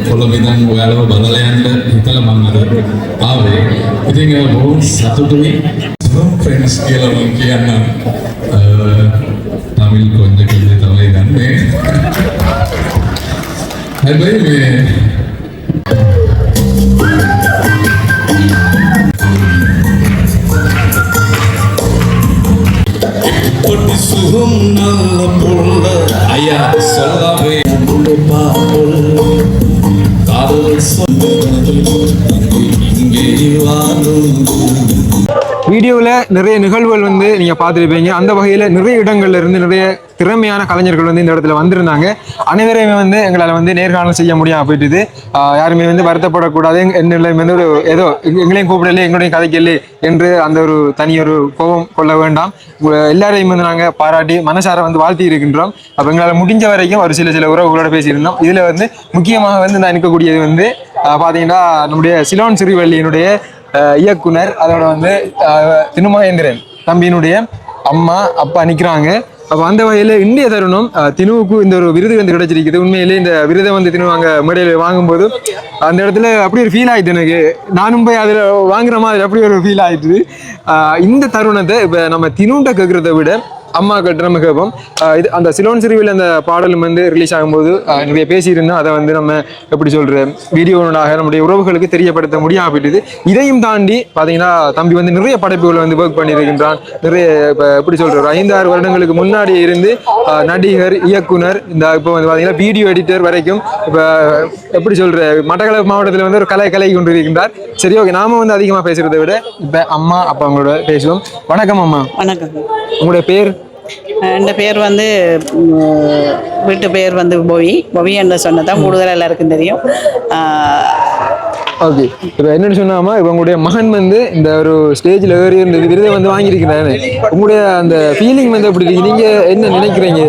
කොළඹින් ඔයාලව බලලා යන්න හිතලා මම අර ආවේ. ඉතින් බොහොම සතුටුයි. ෆ්‍රෙන්ඩ්ස් කියලා මම කියන්න තමිල් කොන්ජ කෙල්ලේ තමයි දන්නේ. හැබැයි මේ பொட்டி சுகம் நல்ல புள்ள ஐயா சொல்லாவே காதல் இங்கே வீடியோவில் நிறைய நிகழ்வுகள் வந்து நீங்கள் பார்த்துருப்பீங்க. அந்த வகையில் நிறைய இடங்கள்ல இருந்து நிறைய திறமையான கலைஞர்கள் வந்து இந்த இடத்துல வந்திருந்தாங்க. அனைவரையுமே வந்து எங்களால் வந்து நேர்காணல் செய்ய முடியாமல் போயிட்டுது. யாருமே வந்து வருத்தப்படக்கூடாது, என்னையும் வந்து ஒரு ஏதோ எங்களையும் கூப்பிடல எங்களையும் கதைக்கல என்று அந்த ஒரு தனி ஒரு கோபம் கொள்ள வேண்டாம். எல்லாரையும் வந்து நாங்கள் பாராட்டி மனசார வந்து வாழ்த்தி இருக்கின்றோம். அப்போ எங்களால் முடிஞ்ச வரைக்கும் ஒரு சில உறவுகளோட பேசியிருந்தோம். இதில் வந்து முக்கியமாக வந்து நான் இருக்கக்கூடியது வந்து பார்த்தீங்கன்னா நம்முடைய சிலோன் சிறுவள்ளியினுடைய இயக்குனர், அதோட வந்து தினுமகேந்திரன் தம்பியினுடைய அம்மா அப்பா நிற்கிறாங்க. அப்போ அந்த வகையில் இந்திய தருணம் தினுவுக்கு இந்த ஒரு விருது வந்து கிடைச்சிருக்குது. உண்மையிலே இந்த விருதை வந்து தினு அங்கே மேடையில் வாங்கும்போது அந்த இடத்துல அப்படி ஒரு ஃபீல் ஆகிட்டு எனக்கு. நானும் போய் அதில் வாங்குற மாதிரி அப்படி ஒரு ஃபீல் ஆகிட்டுது. இந்த தருணத்தை இப்போ நம்ம தினுட்ட கேட்குறத விட அம்மா கிட்ட நம்ம கேட்போம். இது அந்த சிலோன் சிறுவில் அந்த பாடலும் வந்து ரிலீஸ் ஆகும்போது நிறைய பேசியிருந்தோம். அதை வந்து நம்ம எப்படி சொல்கிற வீடியோனாக நம்முடைய உறவுகளுக்கு தெரியப்படுத்த முடியாமல் போயிட்டுது. இதையும் தாண்டி பார்த்தீங்கன்னா தம்பி வந்து நிறைய படைப்புகள் வந்து ஒர்க் பண்ணியிருக்கின்றான். நிறைய இப்போ எப்படி சொல்கிற 5-6 வருடங்களுக்கு முன்னாடி இருந்து நடிகர், இயக்குனர், இந்த இப்போ வந்து பார்த்தீங்கன்னா வீடியோ எடிட்டர் வரைக்கும் இப்போ எப்படி சொல்கிற மட்டக்களப்பு மாவட்டத்தில் வந்து ஒரு கலை கொண்டு இருக்கின்றார். சரி, ஓகே, நாம வந்து அதிகமாக பேசுகிறத விட இப்போ அம்மா அப்பா அவங்களோட பேசுவோம். வணக்கம் அம்மா. வணக்கம். உங்களுடைய பேர்? இந்த பேர் வந்து வீட்டு பேர் வந்து பொவி என்று சொன்னதான் கூடுதலாக எல்லாருக்கும் தெரியும். ஓகே, இப்போ என்னன்னு சொன்னாமா, இப்போ உங்களுடைய மகன் வந்து இந்த ஒரு ஸ்டேஜில் ஏறி இந்த விருதை வந்து வாங்கியிருக்கிறாரு. உங்களுடைய அந்த ஃபீலிங் வந்து எப்படி இருக்கு? நீங்கள் என்ன நினைக்கிறீங்க?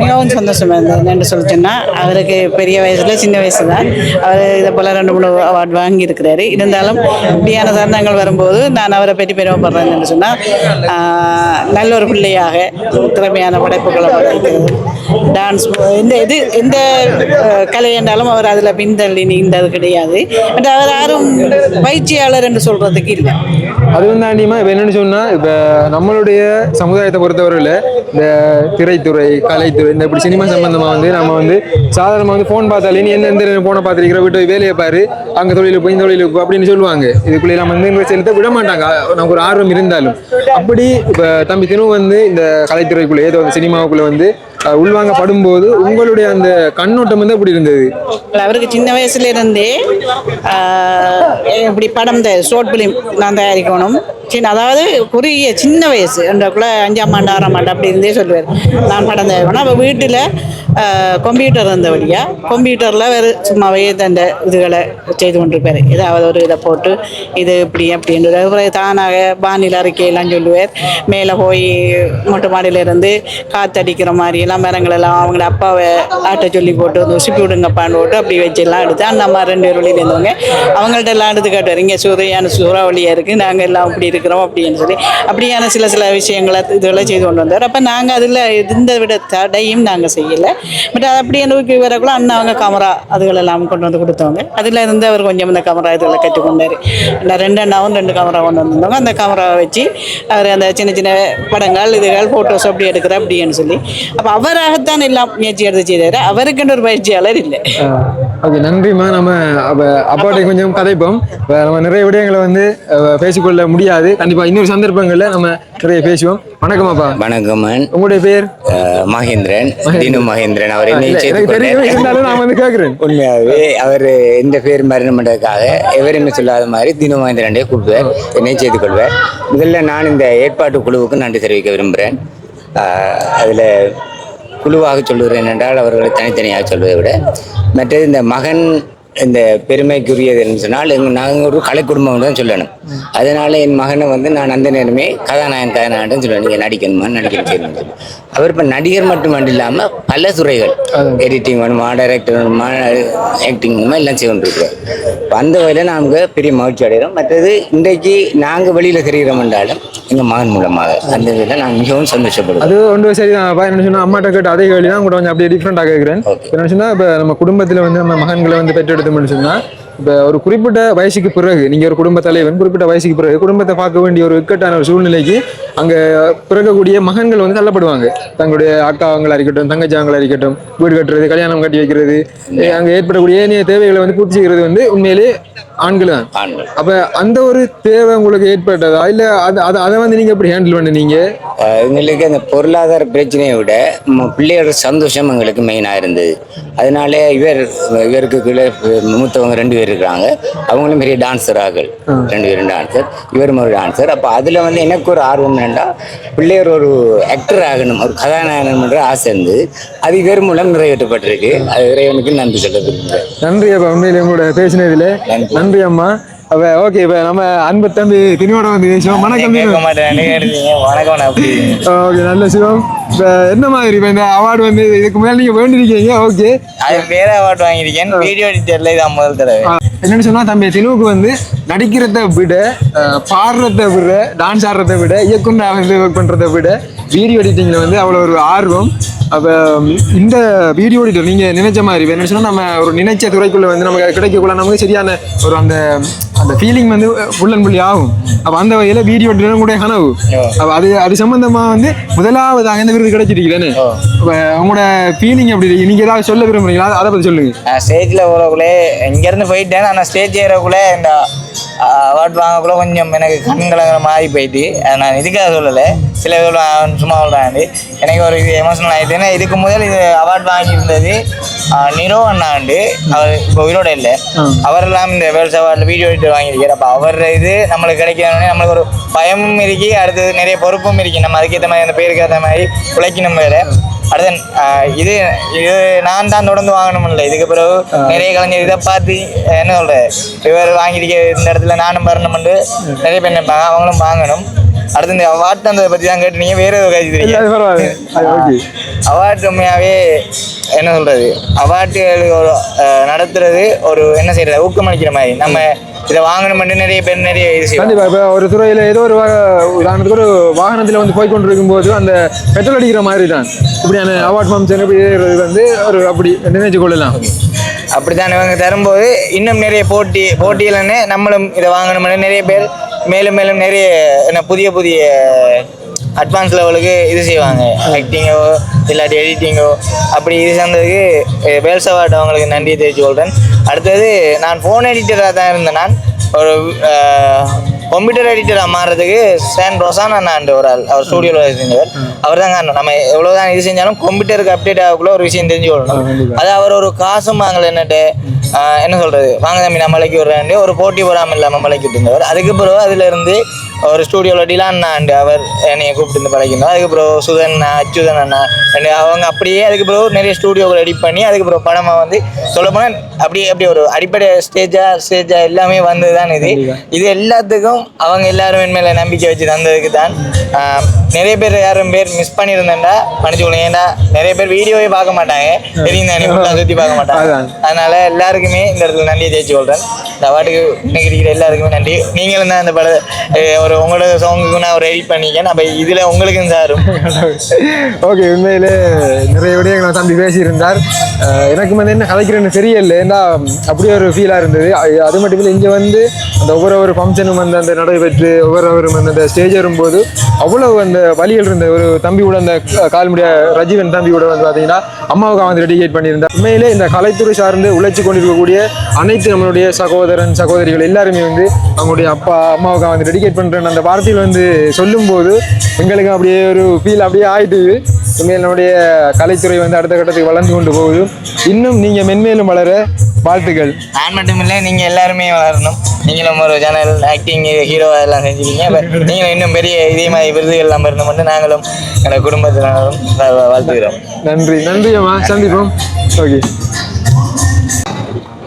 மிகவும் சந்தோஷமா இருந்தது. என்னென்னு சொல்லிச்சுன்னா, அவருக்கு பெரிய வயசுல சின்ன வயசு தான் அவர் இதை போல் 2-3 அவார்டு வாங்கியிருக்கிறாரு. இருந்தாலும் இப்படியான தருணங்கள் வரும்போது நான் அவரை பற்றி பெருமைப்படுறேன்னு சொன்னால், நல்ல ஒரு பிள்ளையாக திறமையான படைப்புகளை படைக்கிறது, டான்ஸ், எந்த கலை என்றாலும் அவர் அதில் பின்தள்ளி நீண்டது கிடையாது. பட் அவர் யாரும் பயிற்சியாளர் என்று சொல்றதுக்கு இல்லை. அதுவும் தாண்டியமா இப்போ என்னென்னு சொன்னால், இப்போ நம்மளுடைய சமுதாயத்தை பொறுத்தவரையில் இந்த திரைத்துறை, கலைத்துறை, இந்த இப்படி சினிமா சம்பந்தமாக வந்து நம்ம வந்து சாதாரணமாக வந்து ஃபோன் பார்த்தாலே நீ எந்த ஃபோனை பார்த்துருக்கிற, வீட்டு வேலையை பாரு, அங்கே தொழிலுக்கு போய் இந்த தொழிலுக்கு போ அப்படின்னு சொல்லுவாங்க. இதுக்குள்ளே நம்ம வந்து செலுத்த விட மாட்டாங்க, நமக்கு ஒரு ஆர்வம் இருந்தாலும். அப்படி இப்போ தம்பி தினு வந்து இந்த கலைத்துறைக்குள்ளே ஏதோ சினிமாவுக்குள்ளே வந்து உள்வாங்கப்படும் போது உங்களுடைய அந்த கண்ணோட்டம் வந்து எப்படி இருந்தது? அவருக்கு சின்ன வயசுல இருந்தே இப்படி படம் ஷார்ட் பிலிம் நான் தயாரிக்கணும், அதாவது குறுகிய சின்ன வயசு என்றக்குள்ள 5ஆம் ஆண்டு 6ஆம் ஆண்டு அப்படி இருந்தே சொல்லுவார் நான் படம் தயாரிக்கணும். அப்போ வீட்டில் கம்ப்யூட்டர் இருந்தபடியா கம்ப்யூட்டரில் வேறு சும்மாவே அந்த இதுகளை செய்து கொண்டிருப்பார். ஏதாவது ஒரு இதை போட்டு இது இப்படி அப்படின்றது தானாக வானிலை அறிக்கையெல்லாம் சொல்லுவார். மேலே போய் மொட்டை மாடியிலேருந்து காற்றடிக்கிற மாதிரி எல்லாம் மரங்கள் எல்லாம் அவங்கள அப்பாவை ஆட்டை சொல்லி போட்டு உசுப்பி விடுங்கப்பான்னு போட்டு அப்படி வச்செல்லாம் எடுத்து அந்த அம்மா 2 பேர் வெளியில் இருந்தவங்க அவங்கள்ட்ட எல்லாம் எடுத்து காட்டுவார். இங்கே சூறாவளியாக இருக்குது, நாங்கள் எல்லாம் அப்படி இருக்கிறோம் அப்படின்னு சொல்லி அப்படியான சில விஷயங்களை இதெல்லாம் செய்து கொண்டு வந்தார். அப்போ நாங்கள் அதில் இருந்த விட தடையும் நாங்கள் செய்யலை. பட் அது அப்படி எனக்கு வரக்குள்ள அண்ணா அவங்க கேமரா அதுகளெல்லாம் கொண்டு வந்து கொடுத்தவங்க. அதில் இருந்து அவர் கொஞ்சம் இந்த கேமரா இதுகளை கற்றுக்கொண்டார். இல்லை 2 அண்ணாவும் 2 கேமரா கொண்டு வந்திருந்தவங்க. அந்த கேமராவை வச்சு அவர் அந்த சின்ன சின்ன படங்கள் இதுகள் ஃபோட்டோஸ் அப்படி எடுக்கிற அப்படின்னு சொல்லி அப்போ அவராகத்தான் எல்லாம் முயற்சி எடுத்து செய்தார். அவருக்குன்னு ஒரு பயிற்சியாளர் இல்லை. ஓகே, நன்றிம்மா. நம்ம அப்பாட்டை கொஞ்சம் கதைப்போம். நம்ம நிறைய விடயங்களை வந்து பேசிக்கொள்ள முடியாது. கண்டிப்பா இன்னொரு சந்தர்ப்பங்கள்ல நம்ம நிறைய பேசுவோம். வணக்கம் அப்பா. வணக்கம். உங்களுடைய பேர்? மகேந்திரன், தினு மகேந்திரன். அவர் இருந்தாலும் நான் வந்து கேட்கிறேன். உண்மையாகவே அவர் எந்த பேர் மரணம் பண்றதுக்காக எவருமே சொல்லாத மாதிரி தினு மகேந்திரனே கூப்பிடுவார், என்னை செய்து கொள்வார். முதல்ல நான் இந்த ஏற்பாட்டு குழுவுக்கு நன்றி தெரிவிக்க விரும்புகிறேன். அதில் குழுவாக சொல்லுகிறேன் என்றால் அவர்களை தனித்தனியாக சொல்வதை விட, மற்றது இந்த மகன் இந்த பெருமைக்குரியது என்று சொன்னால் நாங்கள் ஒரு கலை குடும்பம் தான் சொல்லணும். அதனால என் மகனை வந்து நான் அந்த நேரமே கதாநாயகன் சொல்லுவேன், நீங்கள் நடிக்கணும். அவர் இப்போ நடிகர் மட்டுமன்று இல்லாமல் பல துறைகள், எடிட்டிங் வேணுமா, டைரக்டர் வேணுமா, ஆக்டிங் வேணுமா எல்லாம் செய்து கொண்டிருக்கிறோம். அந்த வகையில் நாங்கள் பெரிய மகிழ்ச்சி அடைகிறோம். மற்றது இன்றைக்கு நாங்கள் வெளியில் தெரிகிறோம் என்றாலும் எங்கள் மகன் மூலமாக அந்த இதில் நான் மிகவும் சந்தோஷப்படுவேன். அது ஒன்று சரிதான். என்ன சொன்னால் அம்மாட்ட கேட்டு அதே கேள்வி தான் கூட கொஞ்சம் அப்படியே டிஃப்ரெண்டாக கேட்குறேன். என்ன சொன்னால் இப்போ நம்ம குடும்பத்தில் வந்து நம்ம மகன்களை வந்து பெற்றெடுத்தோம்னு சொன்னால் இப்போ ஒரு குறிப்பிட்ட வயசுக்கு பிறகு நீங்கள் ஒரு குடும்ப தலைவன் குறிப்பிட்ட வயசுக்கு பிறகு குடும்பத்தை பார்க்க வேண்டிய ஒரு இக்கட்டான ஒரு சூழ்நிலைக்கு அங்கே பிறக்கக்கூடிய மகன்கள் வந்து தள்ளப்படுவாங்க. தங்களுடைய அக்காவங்களா இருக்கட்டும், தங்கச்சாவங்களா இருக்கட்டும், வீடு கட்டுறது, கல்யாணம் கட்டி வைக்கிறது, அங்கே ஏற்படக்கூடிய ஏனைய தேவைகளை வந்து பூர்த்தி செய்கிறது வந்து உண்மையிலேயே ஆண்கள் தான். அப்போ அந்த ஒரு தேவை உங்களுக்கு ஏற்பட்டதா இல்லை அதை வந்து நீங்கள் எப்படி ஹேண்டில் பண்ணுனீங்க? எங்களுக்கு அந்த பொருளாதார பிரச்சனையை விட பிள்ளையோட சந்தோஷம் எங்களுக்கு மெயினாக இருந்தது. அதனால இவருக்கு கீழே மூத்தவங்க 2 பேர் இருக்கிறாங்க. அவங்களும் பெரிய டான்ஸராக, 2 பேரும் டான்ஸர், இவரும் ஒரு டான்ஸர். அப்போ அதில் வந்து எனக்கு ஒரு ஆர்வம் என்னென்னா பிள்ளையர் ஒரு ஆக்டர் ஆகணும், ஒரு கதாநாயகன் என்ற ஆசை இருந்தது. அது இவர் மூலம் நிறைவேற்றப்பட்டிருக்கு. அது இறைவனுக்கு நன்றி சொல்ல விரும்புகிறேன். நன்றி அப்பா, உண்மையிலே உங்களோட பேசினதில் நன்றி அம்மா. அப்ப ஓகே, இப்ப நம்ம அன்பு தம்பி தினோட வந்து பேசுவோம். வணக்கம். ஓகே, நல்ல சிவம். இப்ப என்ன மாதிரி இப்ப இந்த அவார்டு வந்து இதுக்கு மேல நீங்க வேண்டிருக்கீங்க? ஓகே, அது வேற அவார்டு வாங்கியிருக்கேன், வீடியோ எடிட்டர்ல இதான் முதல் தடவை. என்னன்னு சொன்னா தம்பி தினுவுக்கு வந்து நடிக்கிறத விட, பாடுறத விட, டான்ஸ் ஆடுறத விட, இயக்குனர் வந்து ஒர்க் பண்றதை விட வீடியோ எடிட்டிங்ல வந்து அவ்வளோ ஒரு ஆர்வம். அப்போ இந்த வீடியோ எடிட்டர் நீங்கள் நினைச்ச மாதிரி என்ன சொன்னால் நம்ம ஒரு நினைச்ச துறைக்குள்ளே வந்து நமக்கு கிடைக்கக்குள்ள நமக்கு சரியான ஒரு அந்த ஃபீலிங் வந்து ஃபுல் அண்ட் ஃபுல்லி ஆகும். அப்போ அந்த வகையில் வீடியோ எடிட்டரும் கூட கனவு. அப்போ அது சம்மந்தமாக வந்து முதலாவது அந்த விருது கிடைச்சிருக்கிறேன்னு. இப்போ உங்களோட ஃபீலிங் அப்படி நீங்கள் ஏதாவது சொல்ல விரும்புறீங்களா? அதை பற்றி சொல்லுங்க. நான் ஸ்டேஜில் போகிறக்குள்ளே இங்கேருந்து போயிட்டேன். ஆனால் ஸ்டேஜ் ஏறக்குள்ளே இந்த அவார்ட் வாங்கக்குள்ள கொஞ்சம் எனக்கு கண்கலங்கிற மாதிரி போயிட்டு, நான் இதுக்காக சொல்லலை, சில பேர் சும்மா சொல்கிறாண்டு எனக்கு ஒரு இது எமோஷனல் ஆகிட்டு. ஏன்னா இதுக்கு முதல் இது அவார்ட் வாங்கியிருந்தது நிரோ அண்ணாண்டு, அவர் இப்போ உயிரோட இல்லை. அவரெல்லாம் இந்த வேர்ல்ட்ஸ் அவார்டில் வீடியோ எடிட்டர் வாங்கியிருக்காரு. அப்போ அவர் இது நம்மளுக்கு கிடைக்கணும்னே நம்மளுக்கு ஒரு பயமும் இருக்கு, அடுத்தது நிறைய பொறுப்பும் இருக்கு. நம்ம அதுக்கேற்ற மாதிரி அந்த பேருக்கு ஏற்ற மாதிரி உழைக்கணும். வேறு அடுத்த இது நான் தான் தொடர்ந்து வாங்கணும் இல்லை. இதுக்கு பிறகு நிறைய கலைஞர் இதை பார்த்து என்ன சொல்கிறேன், இவர் வாங்கியிருக்க இந்த இடத்துல நானும் வரணும்னு நிறைய பேர் நினைப்பாங்க, அவங்களும் வாங்கணும். அடுத்து இந்த அவார்ட் அந்த பற்றி தான் கேட்டு நீங்கள் வேறு எதுவும் கழிச்சு தெரியும். அவார்ட் உண்மையாகவே என்ன சொல்கிறது, அவார்டுகள் ஒரு நடத்துறது ஒரு என்ன செய்யறது ஊக்கமளிக்கிற மாதிரி. நம்ம இதை வாங்கணும்னு நிறைய பேர் நிறைய இது செய்யும். கண்டிப்பாக இப்போ ஒரு துறையில் ஏதோ ஒரு உதாரணத்துக்கு ஒரு வாகனத்தில் வந்து போய்கொண்டிருக்கும் போது அந்த பெட்ரோல் அடிக்கிற மாதிரி தான் இப்படியான அவார்ட் ஃபங்க்ஷன் வந்து ஒரு அப்படி நினைச்சு கொள்ளலாம். அப்படித்தான் இவங்க தரும்போது இன்னும் நிறைய போட்டியிலன்னு நம்மளும் இதை வாங்கணும்னு நிறைய பேர் மேலும் மேலும் நிறைய என்ன புதிய அட்வான்ஸ் லெவலுக்கு இது செய்வாங்க. ஆக்டிங்கோ இல்லாட்டி எடிட்டிங்கோ அப்படி இது சேர்ந்ததுக்கு வேல்ஸ் அவார்டு அவங்களுக்கு நன்றி தெரிவித்து கொள்கிறேன். அடுத்தது நான் ஃபோன் எடிட்டராக தான் இருந்தேன். நான் ஒரு கம்ப்யூட்டர் எடிட்டராக மாறுறதுக்கு சேன் ரொசான் அண்ணாண்டு ஒரு ஆள், அவர் ஸ்டூடியோவில் செஞ்சவர். அவர் தான் காரணம். நம்ம எவ்வளோதான் இது செஞ்சாலும் கம்ப்யூட்டருக்கு அப்டேட் ஆகக்குள்ள ஒரு விஷயம் தெரிஞ்சு கொள்ளணும். அது அவர் ஒரு காசும் வாங்கலை, என்னட்டு என்ன சொல்கிறது, வாங்க தம்பி நான் மலைக்கு விடுறேன் ஒரு போட்டி போடாமல் இல்லாமல் மலைக்கு விட்டுருந்தவர். அதுக்கு பிறகு அதிலேருந்து ஒரு ஸ்டூடியோவில் டிலான்னாண்டு அவர் என்னையை கூப்பிட்டு பழகிருந்தோம். அதுக்கப்புறம் சுதன் அச்சுதன் அண்ணா அவங்க அப்படியே அதுக்கு பிறகு நிறைய ஸ்டூடியோவில் எடிட் பண்ணி அதுக்கு பிறகு படமாக வந்து சொல்லப்போனால் அப்படி ஒரு அடிப்படை ஸ்டேஜா எல்லாமே வந்தது தான். இது எல்லாத்துக்கும் அவங்க எல்லாரும் மேலே நம்பிக்கை வச்சு தந்ததுக்கு தான். நிறைய பேர் யாரும் பேர் மிஸ் பண்ணியிருந்தேன்டா மன்னிச்சு கொடுங்க. ஏன்னா நிறைய பேர் வீடியோவே பார்க்க மாட்டாங்க, தெரியுங்க சுற்றி பார்க்க மாட்டாங்க. அதனால எல்லாருக்குமே இந்த இடத்துல நன்றியை தேய்ச்சி கொள்கிறேன். இந்த அவார்டுக்கு நினைக்கிற எல்லாருக்குமே நன்றி. நீங்களும் தான் இந்த படத்தை ஒரு உங்களோட சாங்குக்கு நான் ஒரு எடிட் பண்ணிக்கேன். அப்போ இதில் உங்களுக்கும் சாரும் ஓகே. உண்மையிலே நிறைய விடயங்களை தம்பி பேசியிருந்தார். எனக்கு வந்து என்ன கலைக்கிறேன்னு தெரியல, ஏன்னா அப்படியே ஒரு ஃபீலாக இருந்தது. அது மட்டும் இல்லை, இங்கே வந்து அந்த ஒவ்வொரு ஃபங்க்ஷனும் வந்து அந்த நடைபெற்று ஒவ்வொருவரும் அந்த ஸ்டேஜ் வரும்போது அவ்வளவு அந்த வழிகள் இருந்த ஒரு தம்பியோட அந்த கால்முடிய ரஜீவன் தம்பியோட வந்து பார்த்தீங்கன்னா அம்மாவுக்கு வந்து டெடிகேட் பண்ணியிருந்தார். உண்மையிலே இந்த கலைத்துறை சார்ந்து உழைச்சி கொண்டிருக்க இருக்கக்கூடிய அனைத்து நம்மளுடைய சகோதரன் சகோதரிகள் எல்லாருமே வந்து அவங்களுடைய அப்பா அம்மாவுக்கு வந்து டெடிகேட் பண்ணுறேன் அந்த வார்த்தையில் வந்து சொல்லும்போது எங்களுக்கு அப்படியே ஒரு ஃபீல் அப்படியே ஆயிட்டு உண்மையில் நம்முடைய கலைத்துறை வந்து அடுத்த கட்டத்துக்கு வளர்ந்து கொண்டு போகுது. இன்னும் நீங்கள் மென்மேலும் வளர வாழ்த்துக்கள். நான் மட்டும் இல்லை, நீங்கள் எல்லாருமே வளரணும். நீங்களும் ஒரு சேனல் ஆக்டிங் ஹீரோ எல்லாம் செஞ்சுருக்கீங்க. நீங்களும் இன்னும் பெரிய இதே மாதிரி விருதுகள் எல்லாம் வரணும் மட்டும் நாங்களும் எங்கள் குடும்பத்தினரும் வாழ்த்துக்கிறோம். நன்றி நன்றி அம்மா, சந்திப்போம். ஓகே,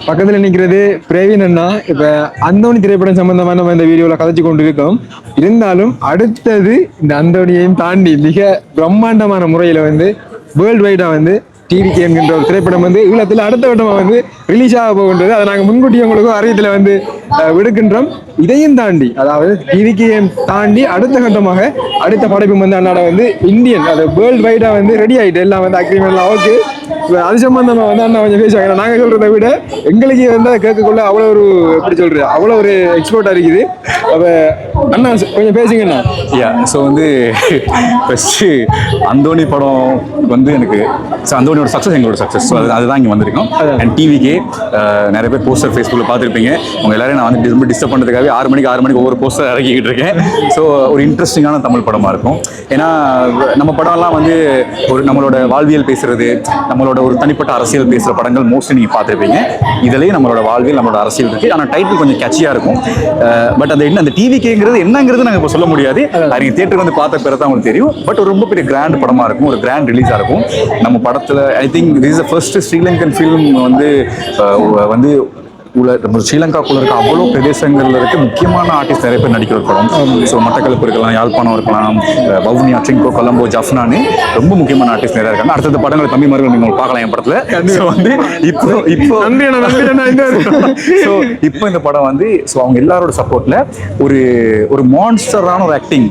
பக்கத்தில் நிற்கிறது பிரவீன் அண்ணா. இப்போ அந்தோணி திரைப்படம் சம்பந்தமாக நம்ம இந்த வீடியோவில் கதைச்சு கொண்டு இருக்கோம். இருந்தாலும் அடுத்தது இந்த அந்தோணியையும் தாண்டி மிக பிரம்மாண்டமான முறையில் வந்து வேர்ல்டு வைடாக வந்து டிவிகே என்கின்ற ஒரு திரைப்படம் வந்து ஈழத்தில் அடுத்த வட்டமாக வந்து ரிலீஸ் ஆக போகின்றது. அதை நாங்கள் முன்கூட்டி உங்களுக்கும் அறியத்தில் வந்து விடுக்கின்றோம். இதையும் தாண்டி அதாவது டிவிகேயும் தாண்டி அடுத்த கட்டமாக அடுத்த படைப்பு வந்து அண்ணாட வந்து இந்தியன் அது வேர்ல்டு வைடாக வந்து ரெடி ஆகிட்டு எல்லாம் வந்து அக்ரிமெண்ட்லாம் ஓகே. அது சம்பந்தமாக வந்து அண்ணா கொஞ்சம் பேசுவாங்க. நாங்கள் சொல்கிறத விட எங்களுக்கு வந்து அதை கேட்கக்குள்ள அவ்வளோ ஒரு எப்படி சொல்கிறது அவ்வளோ ஒரு எக்ஸ்போர்ட்டாக இருக்குது. அப்போ அண்ணா கொஞ்சம் பேசுங்கண்ணா. ஸோ வந்து ஃபஸ்ட்டு அந்தோணி படம் வந்து எனக்கு அந்தோனியோட சக்ஸஸ் எங்களோட சக்ஸஸ். ஸோ அதுதான் இங்கே வந்திருக்கோம். அண்ட் டிவிக்கே நிறைய பேர் போஸ்டர் ஃபேஸ்புக்கில் பார்த்துருப்பீங்க. உங்கள் எல்லாரையும் நான் வந்து ரொம்ப டிஸ்டர்ப் பண்ணுறதுக்காகவே 6 மணிக்கு ஒவ்வொரு போஸ்டர் இறக்கிக்கிட்டு இருக்கேன். ஸோ ஒரு இன்ட்ரெஸ்டிங்கான தமிழ் படமாக இருக்கும். ஏன்னா நம்ம படம்லாம் வந்து ஒரு நம்மளோட வாழ்வியல் பேசுறது, நம்மளோட ஒரு தனிப்பட்ட அரசியல் பேசுகிற படங்கள் மோஸ்ட்லி நீங்கள் பார்த்துருப்பீங்க. இதுலேயே நம்மளோட வாழ்வியல் நம்மளோட அரசியல் இருக்குது. ஆனால் டைட்டில் கொஞ்சம் கேட்சியாக இருக்கும். பட் அது என்ன அந்த டிவிகேங்கிறது என்னங்கிறது நாங்கள் இப்போ சொல்ல முடியாது. நீங்கள் தியேட்டருக்கு வந்து பார்த்த பிறகு தான் உங்களுக்கு தெரியும். பட் ஒரு ரொம்ப பெரிய கிராண்ட் படமாக இருக்கும், ஒரு கிராண்ட் ரிலீஸாக இருக்கும். நம்ம படத்தில் I think this is the first Sri Lankan film வந்து நம்ம ஸ்ரீலங்காக்குள்ள இருக்க அவ்வளோ பிரதேசங்கள்ல இருக்க முக்கியமான ஆர்டிஸ்ட் நிறைய பேர் நடிக்கிற படம். ஸோ மட்டக்களப்பு இருக்கலாம், யாழ்ப்பாணம் இருக்கலாம், வவுனியா, ட்ரிங்கோ, கொலம்போ, ஜஃப்னான்னு ரொம்ப முக்கியமான ஆர்டிஸ்ட் நிறைய இருக்காங்க. அடுத்த படங்கள் தம்பி மார்கள் நீங்கள் பார்க்கலாம் என் படத்துல. ஸோ வந்து இப்போ இந்த படம் வந்து ஸோ அவங்க எல்லாரோட சப்போர்ட்ல ஒரு மான்ஸ்டரான ஒரு ஆக்டிங்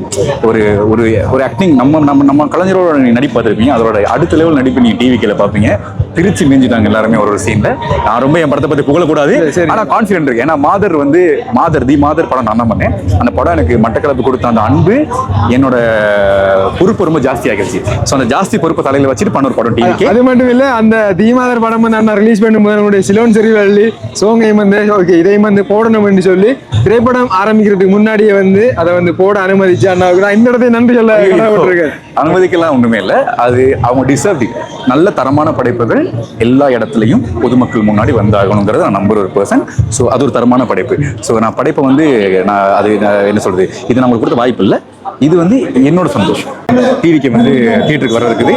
ஒரு ஆக்டிங் நம்ம கலைஞரோட நடிப்பு பார்த்துருப்பீங்க. அதோட அடுத்த லெவல் நடிப்பு நீங்க டிவிக்கில பார்ப்பீங்க. திருச்சி மேஞ்சிட்டாங்க எல்லாருமே ஒரு சீன்ல. நான் ரொம்ப என் படத்தை பத்தி புகழக்கூடாது, ஆனா கான்ஃபிடென்ட் இருக்கு. ஏன்னா மாதர் படம் நான் தான் பண்ணேன். அந்த படம் எனக்கு மட்டக்களப்பு கொடுத்த அந்த அன்பு என்னோட பொறுப்பு ரொம்ப ஜாஸ்தி ஆகிடுச்சு. ஸோ அந்த ஜாஸ்தி பொறுப்பு தலையில வச்சுட்டு பண்ண ஒரு படம் டிவிக்கு. அது மட்டும் இல்ல, அந்த தீமாதர் படம் வந்து நான் ரிலீஸ் பண்ணும்போது நம்மளுடைய சிலோன் செறிவள்ளி சோங்கையும் வந்து ஓகே இதையும் வந்து போடணும்னு சொல்லி திரைப்படம் ஆரம்பிக்கிறதுக்கு முன்னாடியே வந்து அதை வந்து போட அனுமதிச்சு அண்ணாவுக்கு நான் இந்த இடத்தையும் நன்றி சொல்ல கடமைப்பட்டிருக்கேன். அனுமதிக்கெல்லாம் ஒண்ணுமே இல்லை, அது அவங்க டிசர்வ். நல்ல தரமான படைப்புகள் எல்லா இடத்துலையும் பொதுமக்கள் முன்னாடி வந்தாகணுங்கிறது நான் நம்புற ஒரு பர்சன். ஸோ அது ஒரு தரமான படைப்பு. ஸோ நான் படைப்பை வந்து நான் என்ன சொல்றது, இது நான் உங்களுக்கு கொடுத்த வாய்ப்பு இல்லை, இது வந்து என்னோட சந்தோஷம். டிவிக்கு வந்து தியேட்டருக்கு வர இருக்குது.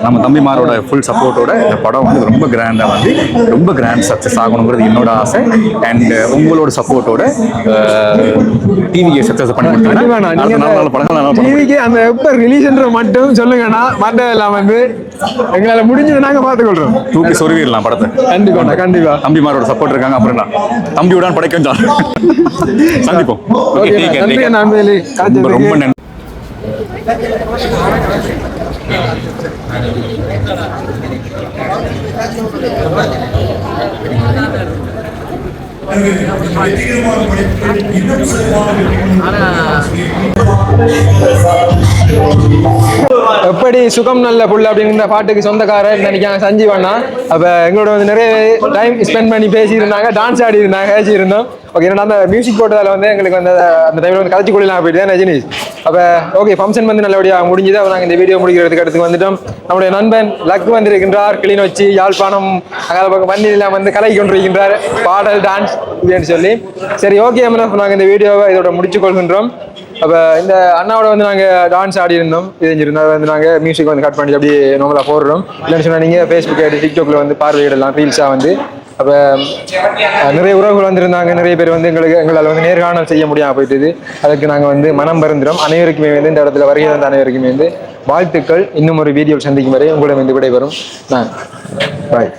நம்ம தம்பிமாரோட ஃபுல் சப்போர்ட்டோட இந்த படம் வந்து ரொம்ப கிராண்டாக வந்து ரொம்ப கிராண்ட் சக்ஸஸ் ஆகணுங்கிறது என்னோட ஆசை. அண்ட் உங்களோட சப்போர்ட்டோட டிவிக்கு சக்ஸஸ் பண்ணி டிவிக்கு அந்த எப்போ ரிலீஸ்ன்ற மட்டும் சொல்லுங்கண்ணா. மற்றதெல்லாம் வந்து எங்களால் முடிஞ்சது நாங்கள் பார்த்துக்கொள்றோம். தூக்கி சொருவிடலாம் படத்தை. கண்டிப்பா தம்பிமாரோட சப்போர்ட் இருக்காங்க. அப்புறம் தம்பியுடன் படைக்கும் சந்திப்போம். ரொம்ப நன்றி. எப்படி சுகம் நல்ல புள்ள அப்படிங்கிற பாட்டுக்கு சொந்தக்காரர் நினைக்காங்க சஞ்சீவண்ணா. அப்போ எங்களோட வந்து நிறைய டைம் ஸ்பெண்ட் பண்ணி பேசியிருந்தாங்க, டான்ஸ் ஆடி இருந்தாங்க, பேசியிருந்தோம். ஓகே, ஏன்னா அந்த மியூசிக் போட்டதால் வந்து எங்களுக்கு வந்து அந்த டைமில் வந்து கதைச்சி கொள்ளலாம் போயிட்டு தான் ரஜினிஷ். அப்போ ஓகே, ஃபங்க்ஷன் வந்து நல்லபடியாக முடிஞ்சுது. அப்போ நாங்கள் இந்த வீடியோ முடிக்கிறதுக்கு அடுத்து வந்துட்டோம். நம்முடைய நண்பன் லக் வந்திருக்கின்றார். கிளிநொச்சி, யாழ்ப்பாணம் அங்கே பக்கம் வண்டியெல்லாம் வந்து கலக்கி கொண்டிருக்கின்றார், பாடல் டான்ஸ் இப்படின்னு சொல்லி. சரி ஓகே, நாங்கள் இந்த வீடியோவை இதோட முடிச்சு கொள்கின்றோம். அப்போ இந்த அண்ணாவோட வந்து நாங்கள் டான்ஸ் ஆடி இருந்தோம், தெரிஞ்சிருந்தோம். வந்து நாங்கள் மியூசிக் வந்து கட் பண்ணி அப்படியே நார்மலாக போடுறோம். இல்லைன்னு சொன்னால் நீங்கள் ஃபேஸ்புக் டிக்டாக்ல வந்து பார்வையிடலாம் ரீல்ஸாக வந்து. அப்போ நிறைய உறவுகள் வந்திருந்தாங்க, நிறைய பேர் வந்து எங்களால் வந்து நேர்காணல் செய்ய முடியாமல் போயிட்டுது. அதுக்கு நாங்கள் வந்து மனம் வருந்துறோம். அனைவருக்குமே வந்து இந்த இடத்துல வருகை வந்த அனைவருக்குமே வந்து வாழ்த்துக்கள். இன்னும் ஒரு வீடியோ சந்திக்கும் வரை உங்களிடம் வந்து விடைபெறும் நான் பாய்.